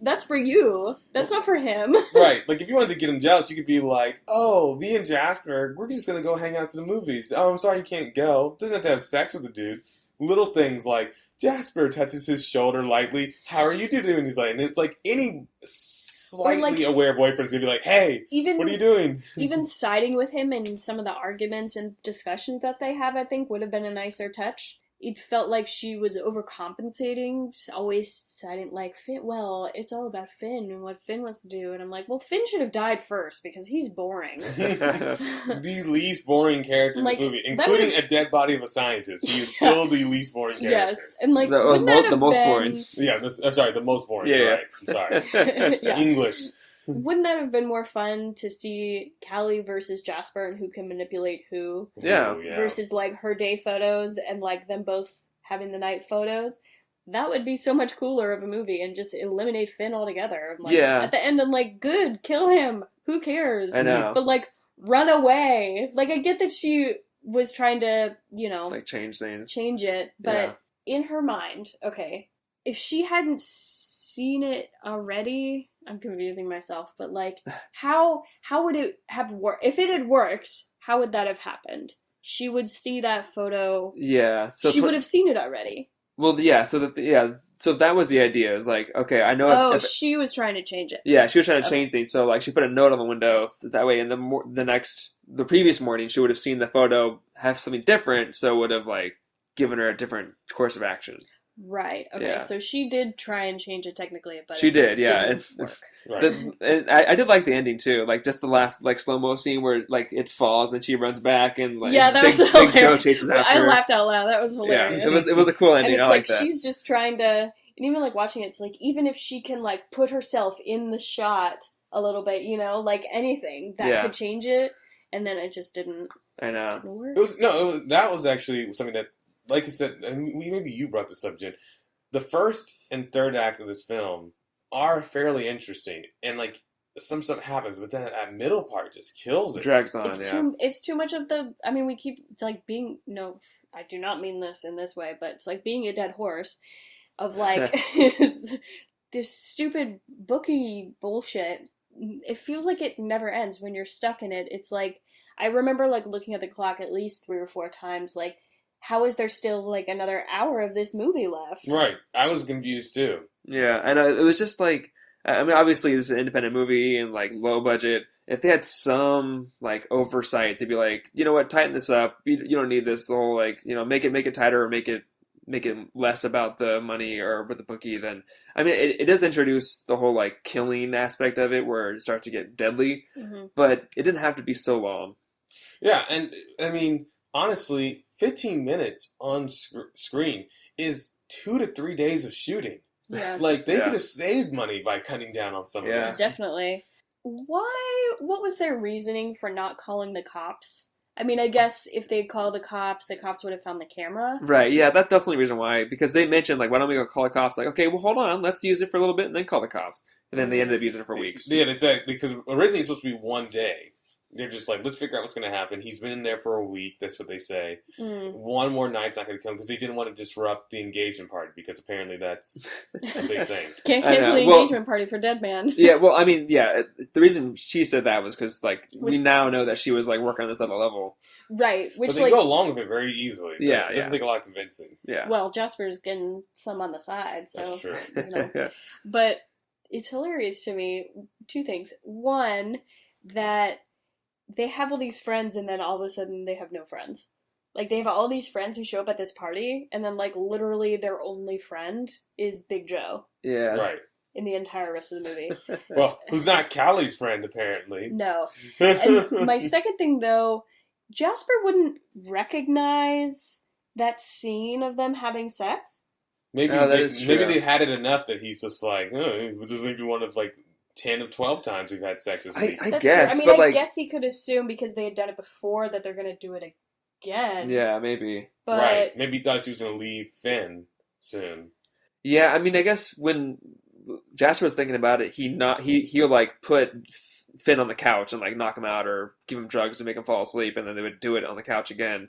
That's for you. That's not for him. Right. Like, if you wanted to get him jealous, you could be like, oh, me and Jasper, we're just going to go hang out to the movies. Oh, I'm sorry you can't go. Doesn't have to have sex with the dude. Little things like, Jasper touches his shoulder lightly. How are you doing? He's like, and it's like any slightly aware boyfriend's going to be like, hey, what are you doing? Even siding with him in some of the arguments and discussions that they have, I think, would have been a nicer touch. It felt like she was overcompensating, always siding like, Finn, well, it's all about Finn and what Finn wants to do. And I'm like, well, Finn should have died first because he's boring. The least boring character in this movie, including a dead body of a scientist. He is still the least boring character. Yes, and like, the most boring. Yeah, I'm sorry, the most boring. Yeah, right. I'm sorry. Yeah. English. Wouldn't that have been more fun to see Callie versus Jasper and who can manipulate who? Yeah. Ooh, yeah. Versus like her day photos and like them both having the night photos. That would be so much cooler of a movie and just eliminate Finn altogether. Like, yeah. At the end, I'm like, good, kill him. Who cares? I know. But like, run away. Like, I get that she was trying to, like change things. Change it, but in her mind, okay, if she hadn't seen it already, I'm confusing myself, but like, how would it have worked? If it had worked, how would that have happened? She would see that photo. Yeah. So she would have seen it already. Well, yeah. So that was the idea. It was like, okay, I know. She was trying to change it. Yeah, she was trying to change things. So like, she put a note on the window so that way, in the previous morning, she would have seen the photo have something different. So it would have like given her a different course of action. Right. Okay. Yeah. So she did try and change it technically, but she did. Yeah. Didn't work. Right. And I did like the ending too. Like just the last like slow mo scene where like it falls and she runs back and like that was Big Joe chases after her. I laughed out loud. That was hilarious. Yeah. It was a cool ending. And it's I like that. She's just trying to, and even like watching it, it's like even if she can like put herself in the shot a little bit, like anything that could change it, and then it just didn't. I know. Didn't work. That was actually something that, like you said, and maybe you brought this up, Jen. The first and third act of this film are fairly interesting, and like some stuff happens, but then that middle part just kills it. Drags on. It's too much of the. I mean, it's like being. No, I do not mean this in this way, but it's like being a dead horse, of like this stupid bookie bullshit. It feels like it never ends when you're stuck in it. It's like I remember like looking at the clock at least 3 or 4 times, like. How is there still, like, another hour of this movie left? Right. I was confused, too. Yeah, and it was just, like, I mean, obviously this is an independent movie and, like, low budget. If they had some, like, oversight to be like, you know what, tighten this up. You don't need this whole, like, make it tighter or make it less about the money or with the bookie, then, I mean, it does introduce the whole, like, killing aspect of it where it starts to get deadly, but it didn't have to be so long. Yeah, and, I mean, honestly, 15 minutes on screen is 2 to 3 days of shooting. Yeah. Like, they could have saved money by cutting down on some of this. Definitely. What was their reasoning for not calling the cops? I mean, I guess if they'd call the cops would have found the camera. Right, yeah, that's the only reason why. Because they mentioned, like, why don't we go call the cops? Like, okay, well, hold on, let's use it for a little bit and then call the cops. And then they ended up using it for weeks. Yeah, exactly. Because originally it's supposed to be 1 day. They're just like, let's figure out what's going to happen. He's been in there for a week. That's what they say. 1 more night's not going to come because they didn't want to disrupt the engagement party because apparently that's a big thing. Can't cancel the engagement party for Dead Man. Yeah, well, I mean, yeah, the reason she said that was because, like, we now know that she was, like, working on this at a level. Right. Which, but they go along with it very easily. Yeah, It doesn't take a lot of convincing. Yeah. Well, Jasper's getting some on the side, so. That's true. But it's hilarious to me. 2 things. One, that they have all these friends and then all of a sudden they have no friends. Like, they have all these friends who show up at this party and then, like, literally their only friend is Big Joe. Yeah. Right. In the entire rest of the movie. Well, who's not Callie's friend, apparently. No. And my second thing, though, Jasper wouldn't recognize that scene of them having sex. Maybe Oh, that is maybe true. they had it enough that he's just like, oh, which is maybe one of like 10 of 12 times we've had sex this week. I That's guess, true. I mean, but I like, guess he could assume because they had done it before that they're going to do it again. yeah, maybe. But Right. Maybe he thought she was going to leave Finn soon. Yeah, I mean, I guess when Jasper was thinking about it, he'll like put Finn on the couch and like knock him out or give him drugs to make him fall asleep, and then they would do it on the couch again.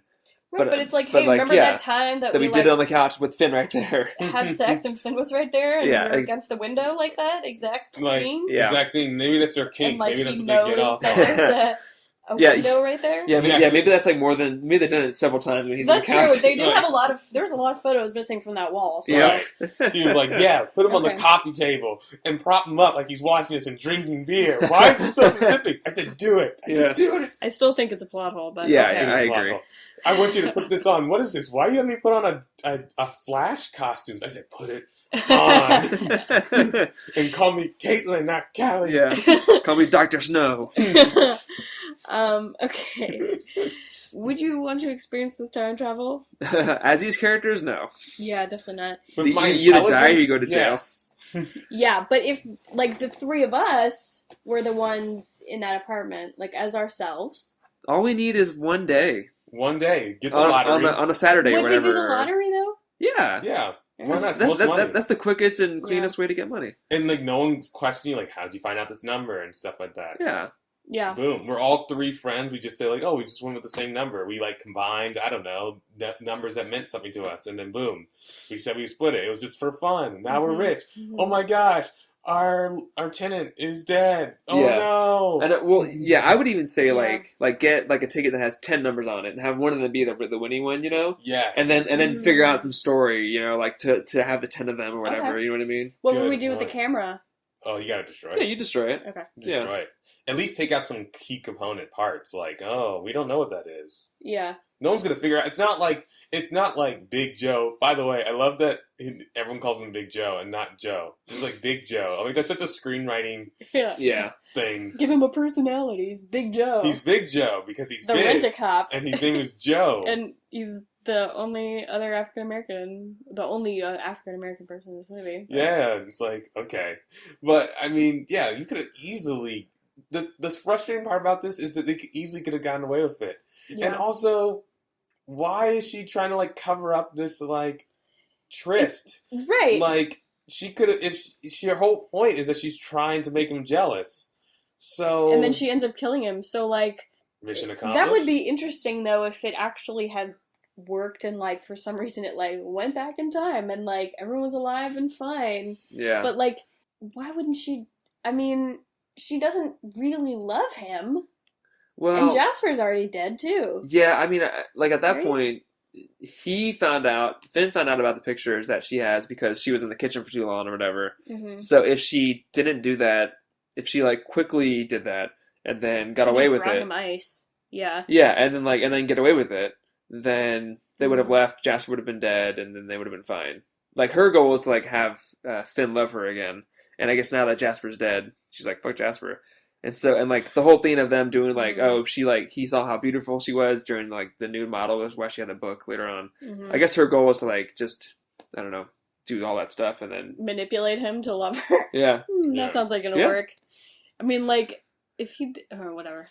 right, but it's like, but hey, like, remember yeah, that time that That we we did like it on the couch with Finn right there. had sex and Finn was right there and Yeah, we were against the window like that exact Like, scene? Yeah. exact scene. Maybe that's their kink. And like Maybe that's he what they get knows off that on. there's a Yeah, window right there. Yeah. Maybe that's like more than maybe they've done it several times when he's That's on the couch. true. They do Like- have there's a lot of photos missing from that wall. So Yeah. She was like, yeah, put him on the Okay. coffee table and prop him up like he's watching this and drinking beer. Why is this so specific? I said, do it. I said, do it. I still think it's a plot hole, but Yeah, okay. yeah. I agree. I want you to put this on. What is this? Why are you having me put on a Flash costumes? I said, put it on. And call me Caitlin, not Callie. Yeah. Call me Dr. Snow. Okay. Would you want to experience this time travel? As these characters, no. Yeah, definitely not. With You my either die or you intelligence, go to jail. yes. Yeah, but if like the three of us were the ones in that apartment, like as ourselves, All we need is one day. One day, get the On lottery. a Saturday or would we whatever. do the lottery though? Yeah. Yeah. Why That's- not? It's most money. That's the quickest and cleanest way to get money. And like no one's questioning like how did you find out this number and stuff like that. Yeah. Yeah. Boom. We're all three friends. We just say like, oh, we just went with the same number. We like combined, I don't know, numbers that meant something to us, and then boom, we said we split it. It was just for fun. Now we're rich. Oh my gosh, our tenant is dead. Oh Yeah. no. And well, yeah, I would even say Yeah. like get like a ticket that has 10 numbers on it and have one of them be the winning one, you know, Yes. and then figure out some story, you know, like to have the 10 of them or whatever. Okay. You know what I mean? What would Good we do with the point. camera? Oh, you gotta destroy Yeah, it. you destroy it. Okay. Destroy it. At least take out some key component parts. Like, oh, we don't know what that is. Yeah. No one's gonna figure out. It's not like Big Joe. By the way, I love that everyone calls him Big Joe and not Joe. It's like Big Joe. I mean, that's such a screenwriting Yeah. Yeah. thing. Give him a personality. He's Big Joe. He's Big Joe because he's the big, rent-a-cop. and his name is Joe. And he's the only other African American person in this movie. Yeah, it's like okay, but I mean, yeah, you could have easily. The frustrating part about this is that they easily could have gotten away with it, Yeah. and also, why is she trying to like cover up this like tryst? Right. Like she could have. Her whole point is that she's trying to make him jealous. So and then she ends up killing him. So like mission accomplished. that would be interesting though if it actually had worked and like for some reason it like went back in time and like everyone was alive and fine. Yeah. But like why wouldn't she? I mean, she doesn't really love him. well, And Jasper's already dead too. yeah, I mean, like at that Right? point, Finn found out about the pictures that she has because she was in the kitchen for too long or whatever. Mm-hmm. So if she didn't do that, if she like quickly did that and then got away with brought it, him ice. Yeah. yeah, and then get away with it, then they would have left. Jasper would have been dead, and then they would have been fine. Like her goal was to like have Finn love her again, and I guess now that Jasper's dead, she's like fuck Jasper. And so, and like the whole thing of them doing like, oh, he saw how beautiful she was during like the nude model. That's why she had a book later on. Mm-hmm. I guess her goal was to like just, I don't know, do all that stuff and then Manipulate him to love her. yeah. Yeah. That sounds like it'll Yeah. work. I mean, like if he or whatever.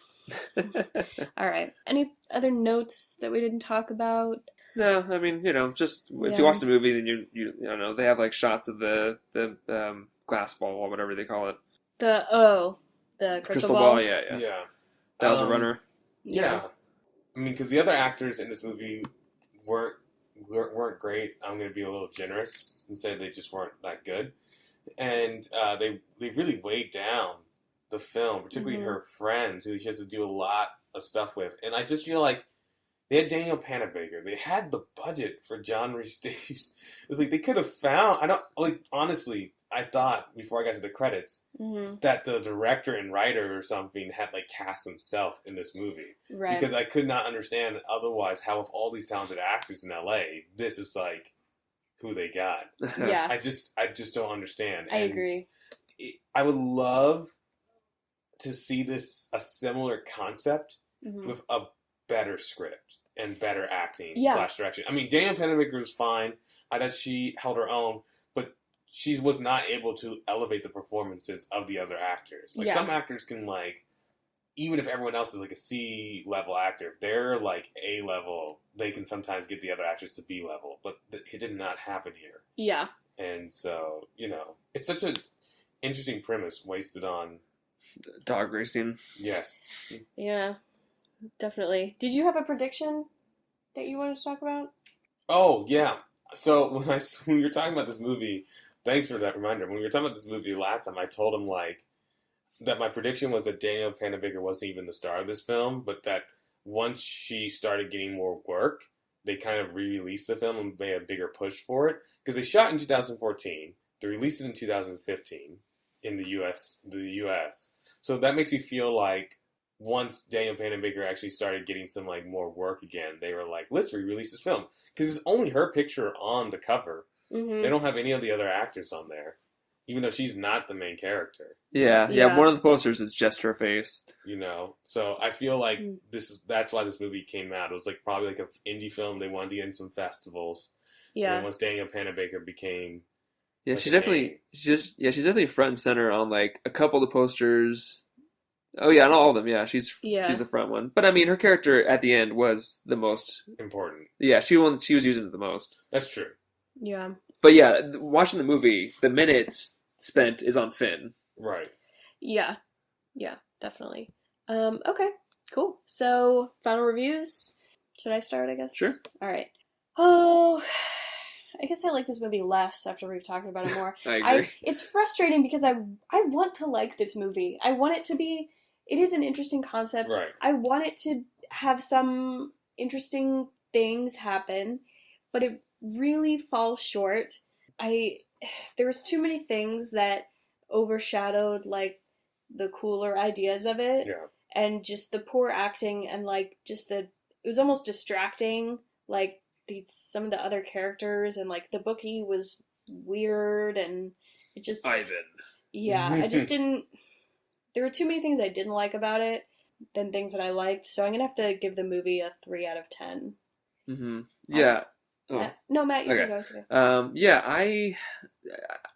All right. Any other notes that we didn't talk about? No, I mean, you know, just if Yeah. you watch the movie, then you don't know, they have like shots of the glass ball or whatever they call it. The crystal ball. Yeah. yeah. That was a runner. Yeah. I mean, because the other actors in this movie weren't great. I'm going to be a little generous and say they just weren't that good, and they really weighed down the film, particularly her friends, who she has to do a lot of stuff with. And I just feel like they had Daniel Panabaker. They had the budget for John Rhys-Davies. It's like they could have found. Honestly, I thought before I got to the credits that the director and writer or something had like cast himself in this movie. Right. Because I could not understand otherwise how, with all these talented actors in LA, this is like who they got. Yeah. I just don't understand. I And agree. I would love to see a similar concept Mhm. with a better script and better acting / direction. I mean, Danielle Panabaker was fine. I thought she held her own, but she was not able to elevate the performances of the other actors. Like, some actors can, like, even if everyone else is, like, a C-level actor, if they're, like, A-level, they can sometimes get the other actors to B-level. But it did not happen here. Yeah. And so, it's such an interesting premise wasted on... Dog racing. Yes. Yeah, definitely. Did you have a prediction that you wanted to talk about? Oh, yeah. So, when we were talking about this movie... Thanks for that reminder. When we were talking about this movie last time, I told him, like, that my prediction was that Danielle Panabaker wasn't even the star of this film, but that once she started getting more work, they kind of re-released the film and made a bigger push for it. Because they shot in 2014, they released it in 2015 in the U.S. So that makes me feel like once Danielle Panabaker actually started getting some, like, more work again, they were like, let's re-release this film. Because it's only her picture on the cover. Mm-hmm. They don't have any of the other actors on there, even though she's not the main character. Yeah. One of the posters is just her face. So I feel like that's why this movie came out. It was like probably like an indie film. They wanted to get in some festivals. Yeah. And then once Danielle Panabaker became, she's definitely front and center on like a couple of the posters. Oh yeah, not all of them. Yeah, she's the front one. But I mean, her character at the end was the most important. Yeah, she was using it the most. That's true. Yeah. But yeah, watching the movie, the minutes spent is on Finn. Right. Yeah. Yeah, definitely. Okay, cool. So, final reviews. Should I start, I guess? Sure. All right. Oh, I guess I like this movie less after we've talked about it more. I agree. It's frustrating because I want to like this movie. I want it to be... It is an interesting concept. Right. I want it to have some interesting things happen, but it really falls short. There was too many things that overshadowed like the cooler ideas of it, and just the poor acting and like just it was almost distracting. Like some of the other characters and like the bookie was weird and it just I just didn't. There were too many things I didn't like about it than things that I liked. So I'm gonna have to give the movie a 3 out of 10. Mm-hmm. Yeah. No, Matt, you can go today.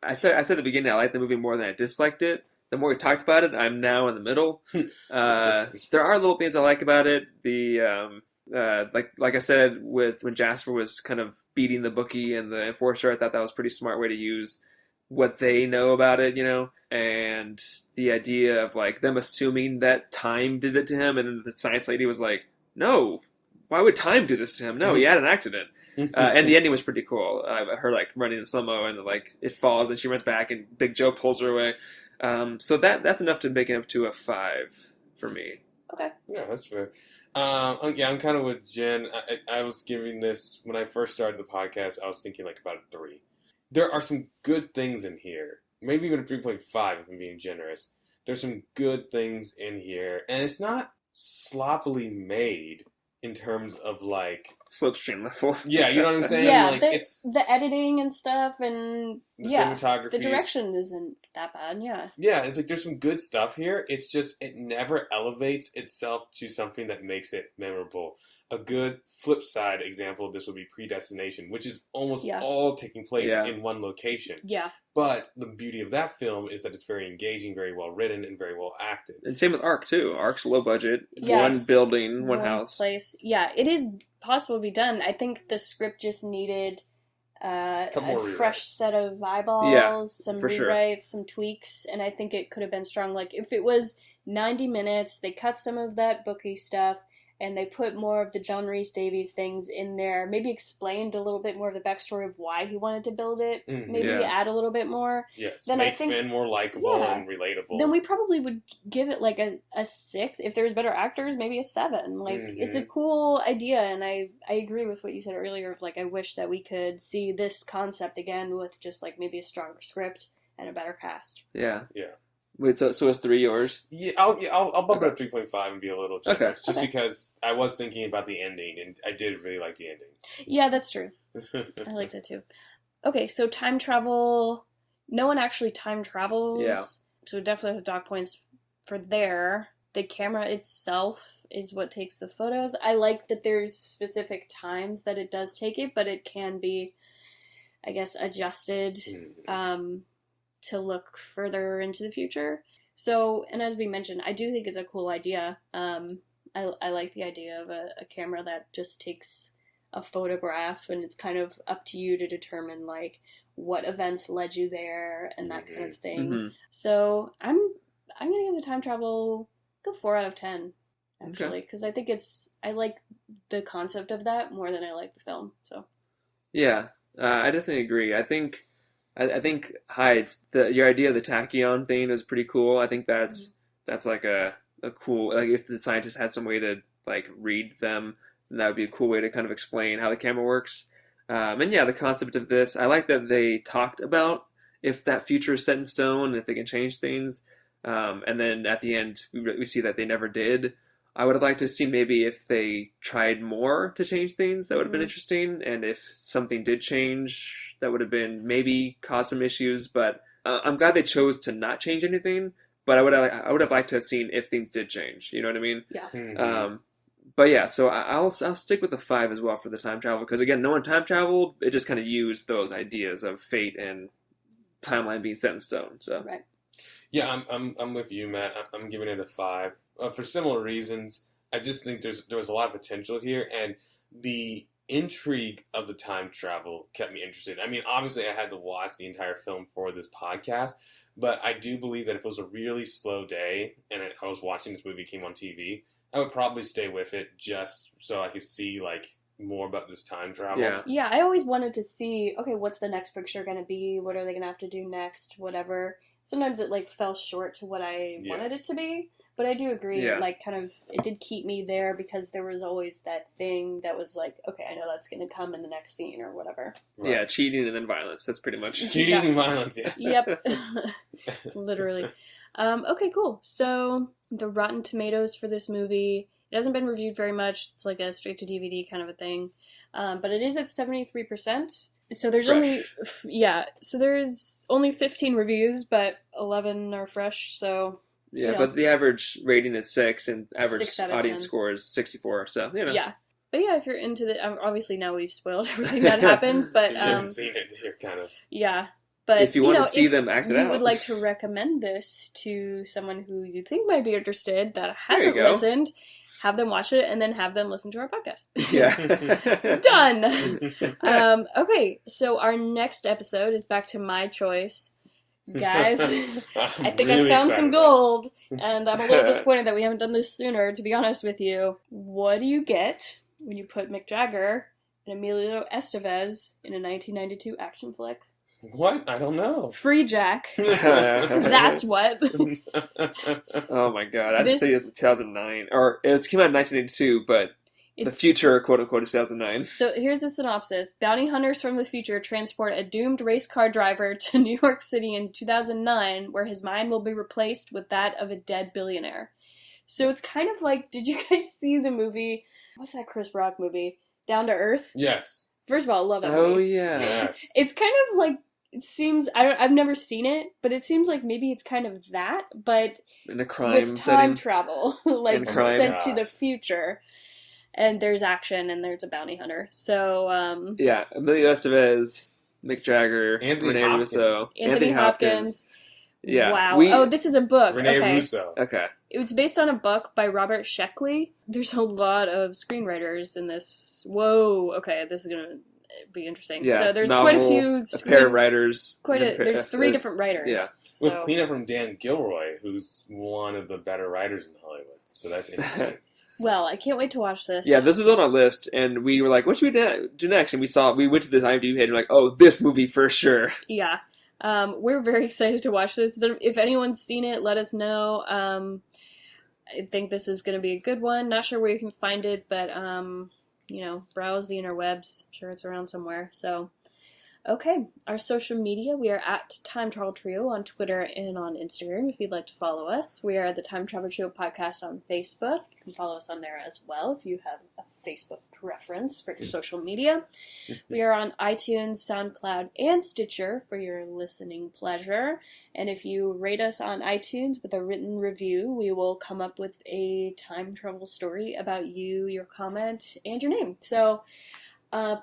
I said at the beginning I liked the movie more than I disliked it. The more we talked about it, I'm now in the middle. There are little things I like about it. Like I said, when Jasper was kind of beating the bookie and the enforcer, I thought that was a pretty smart way to use what they know about it, and the idea of like them assuming that time did it to him, and then the science lady was like, no. Why would time do this to him? No, he had an accident. And the ending was pretty cool. Her like running in slow-mo and like it falls and she runs back and Big Joe pulls her away. So that's enough to make it up to a 5 for me. Okay. Yeah, that's fair. I'm kind of with Jen. I was giving this, when I first started the podcast, I was thinking like about a 3. There are some good things in here. Maybe even a 3.5 if I'm being generous. There's some good things in here. And it's not sloppily made. In terms of like slipstream level, yeah, you know what I'm saying. Yeah, like, it's the editing and stuff, and the cinematography. The direction isn't that bad. Yeah, it's like there's some good stuff here. It's just it never elevates itself to something that makes it memorable. A good flip side example of this would be Predestination, which is almost all taking place in one location. Yeah. But the beauty of that film is that it's very engaging, very well written, and very well acted. And same with Ark too. Ark's low budget, one building, one house, place. Yeah, it is possible to be done. I think the script just needed a fresh set of eyeballs, some rewrites, some tweaks, and I think it could have been strong. Like if it was 90 minutes, they cut some of that bookie stuff. And they put more of the John Rhys Davies things in there. Maybe explained a little bit more of the backstory of why he wanted to build it. Maybe add a little bit more. Yes, then make Finn more likable and relatable. Then we probably would give it like a 6. If there's better actors, maybe a 7. Like it's a cool idea, and I agree with what you said earlier. Of like I wish that we could see this concept again with just like maybe a stronger script and a better cast. Yeah. Wait, so is 3 yours? Yeah, I'll bump it up 3.5 and be a little generous, just because I was thinking about the ending, and I did really like the ending. Yeah, that's true. I liked it too. Okay, so time travel. No one actually time travels. Yeah. So definitely have dog points for there. the camera itself is what takes the photos. I like that there's specific times that it does take it, but it can be, I guess, adjusted to look further into the future. So, and as we mentioned, I do think it's a cool idea. I like the idea of a camera that just takes a photograph, and it's kind of up to you to determine, like, what events led you there and that kind of thing. Mm-hmm. So I'm gonna give the time travel a 4 out of 10, actually, because I think I like the concept of that more than I like the film. So Yeah, I definitely agree. I think Hyde's your idea of the tachyon thing is pretty cool. I think that's like a cool, like, if the scientist had some way to like read them, then that would be a cool way to kind of explain how the camera works. And yeah, the concept of this, I like that they talked about if that future is set in stone and if they can change things. And then at the end, we see that they never did. I would have liked to see maybe if they tried more to change things, that would have been interesting. And if something did change, that would have been maybe caused some issues. But I'm glad they chose to not change anything. But I would have liked to have seen if things did change. You know what I mean? yeah. Mm-hmm. But yeah, so I'll stick with the 5 as well for the time travel, because again, no one time traveled. It just kind of used those ideas of fate and timeline being set in stone. So Right. Yeah, I'm with you, Matt. I'm giving it a 5 for similar reasons. I just think there was a lot of potential here, and the intrigue of the time travel kept me interested. I mean, obviously, I had to watch the entire film for this podcast, but I do believe that if it was a really slow day and I was watching this movie came on TV, I would probably stay with it just so I could see like more about this time travel. Yeah. Yeah, I always wanted to see, okay, what's the next picture going to be? What are they going to have to do next? Whatever. Sometimes it, like, fell short to what I wanted it to be. But I do agree, Yeah. like, kind of, it did keep me there because there was always that thing that was like, okay, I know that's going to come in the next scene or whatever. Right. Yeah, cheating and then violence. That's pretty much. Cheating and violence, yes. Yep. Literally. Okay, cool. So, the Rotten Tomatoes for this movie, it hasn't been reviewed very much. It's like a straight-to-DVD kind of a thing. But it is at 73%. So there's so there's only 15 reviews, but 11 are fresh, so... Yeah, you know. but the average rating is 6, and average 6 out of audience 10. score is 64, so, you know. Yeah. But yeah, if you're into the... Obviously now we've spoiled everything that happens, but... You haven't seen it, you're kind of... Yeah. But, if you want to see if them act it you out. would like to recommend this to someone who you think might be interested that There you hasn't go. listened, have them watch it, and then have them listen to our podcast. Yeah. Done! Okay, so our next episode is back to my choice. Guys, I think I found some gold, and I'm a little disappointed that we haven't done this sooner, to be honest with you. What do you get when you put Mick Jagger and Emilio Estevez in a 1992 action flick? What? I don't know. Free Jack. That's what. Oh my god, I'd say it's 2009. Or it came out in 1982, but the future, quote unquote, is 2009. So here's the synopsis. Bounty hunters from the future transport a doomed race car driver to New York City in 2009, where his mind will be replaced with that of a dead billionaire. So it's kind of like, did you guys see the movie, what's that Chris Rock movie? Down to Earth? Yes. First of all, I love that Oh, movie. yeah. Yes. It's kind of like, it seems, I've never seen it, but it seems like maybe it's kind of that, but In a crime with time setting. travel, like In crime. sent to the future. And there's action, and there's a bounty hunter. So, Yeah, Emilio Estevez, Mick Jagger, Anthony Renee Hopkins. Russo. Anthony Hopkins. Yeah. Wow. This is a book. Renee okay. Russo. Okay. It was based on a book by Robert Sheckley. There's a lot of screenwriters in this. Whoa. Okay, this is gonna be interesting. Yeah. So there's novel, quite a few. A pair of writers. There's 3 different writers. Yeah. So. With cleanup from Dan Gilroy, who's one of the better writers in Hollywood. So that's interesting. Well, I can't wait to watch this. Yeah, this was on our list, and we were like, what should we do next? And we went to this IMDb page, and we're like, oh, this movie for sure. Yeah. We're very excited to watch this. If anyone's seen it, let us know. I think this is going to be a good one. Not sure where you can find it, but, browse the interwebs. I'm sure it's around somewhere. So, Okay, our social media, we are at Time Travel Trio on Twitter and on Instagram if you'd like to follow us. We are the Time Travel Trio podcast on Facebook. You can follow us on there as well if you have a Facebook preference for your social media. We are on iTunes, SoundCloud, and Stitcher for your listening pleasure. And if you rate us on iTunes with a written review, we will come up with a time travel story about you, your comment, and your name. So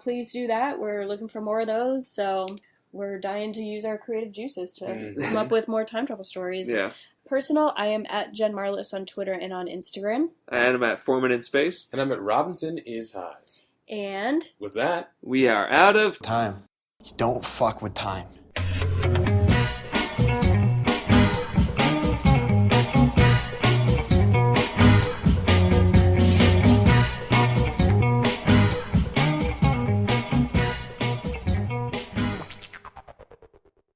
please do that. We're looking for more of those, so we're dying to use our creative juices to come up with more time travel stories. Yeah. Personal, I am at Jen Marlis on Twitter and on Instagram. And I'm at Foreman in Space. And I'm at Robinson is Highs. And With that, we are out of Time. You don't fuck with time.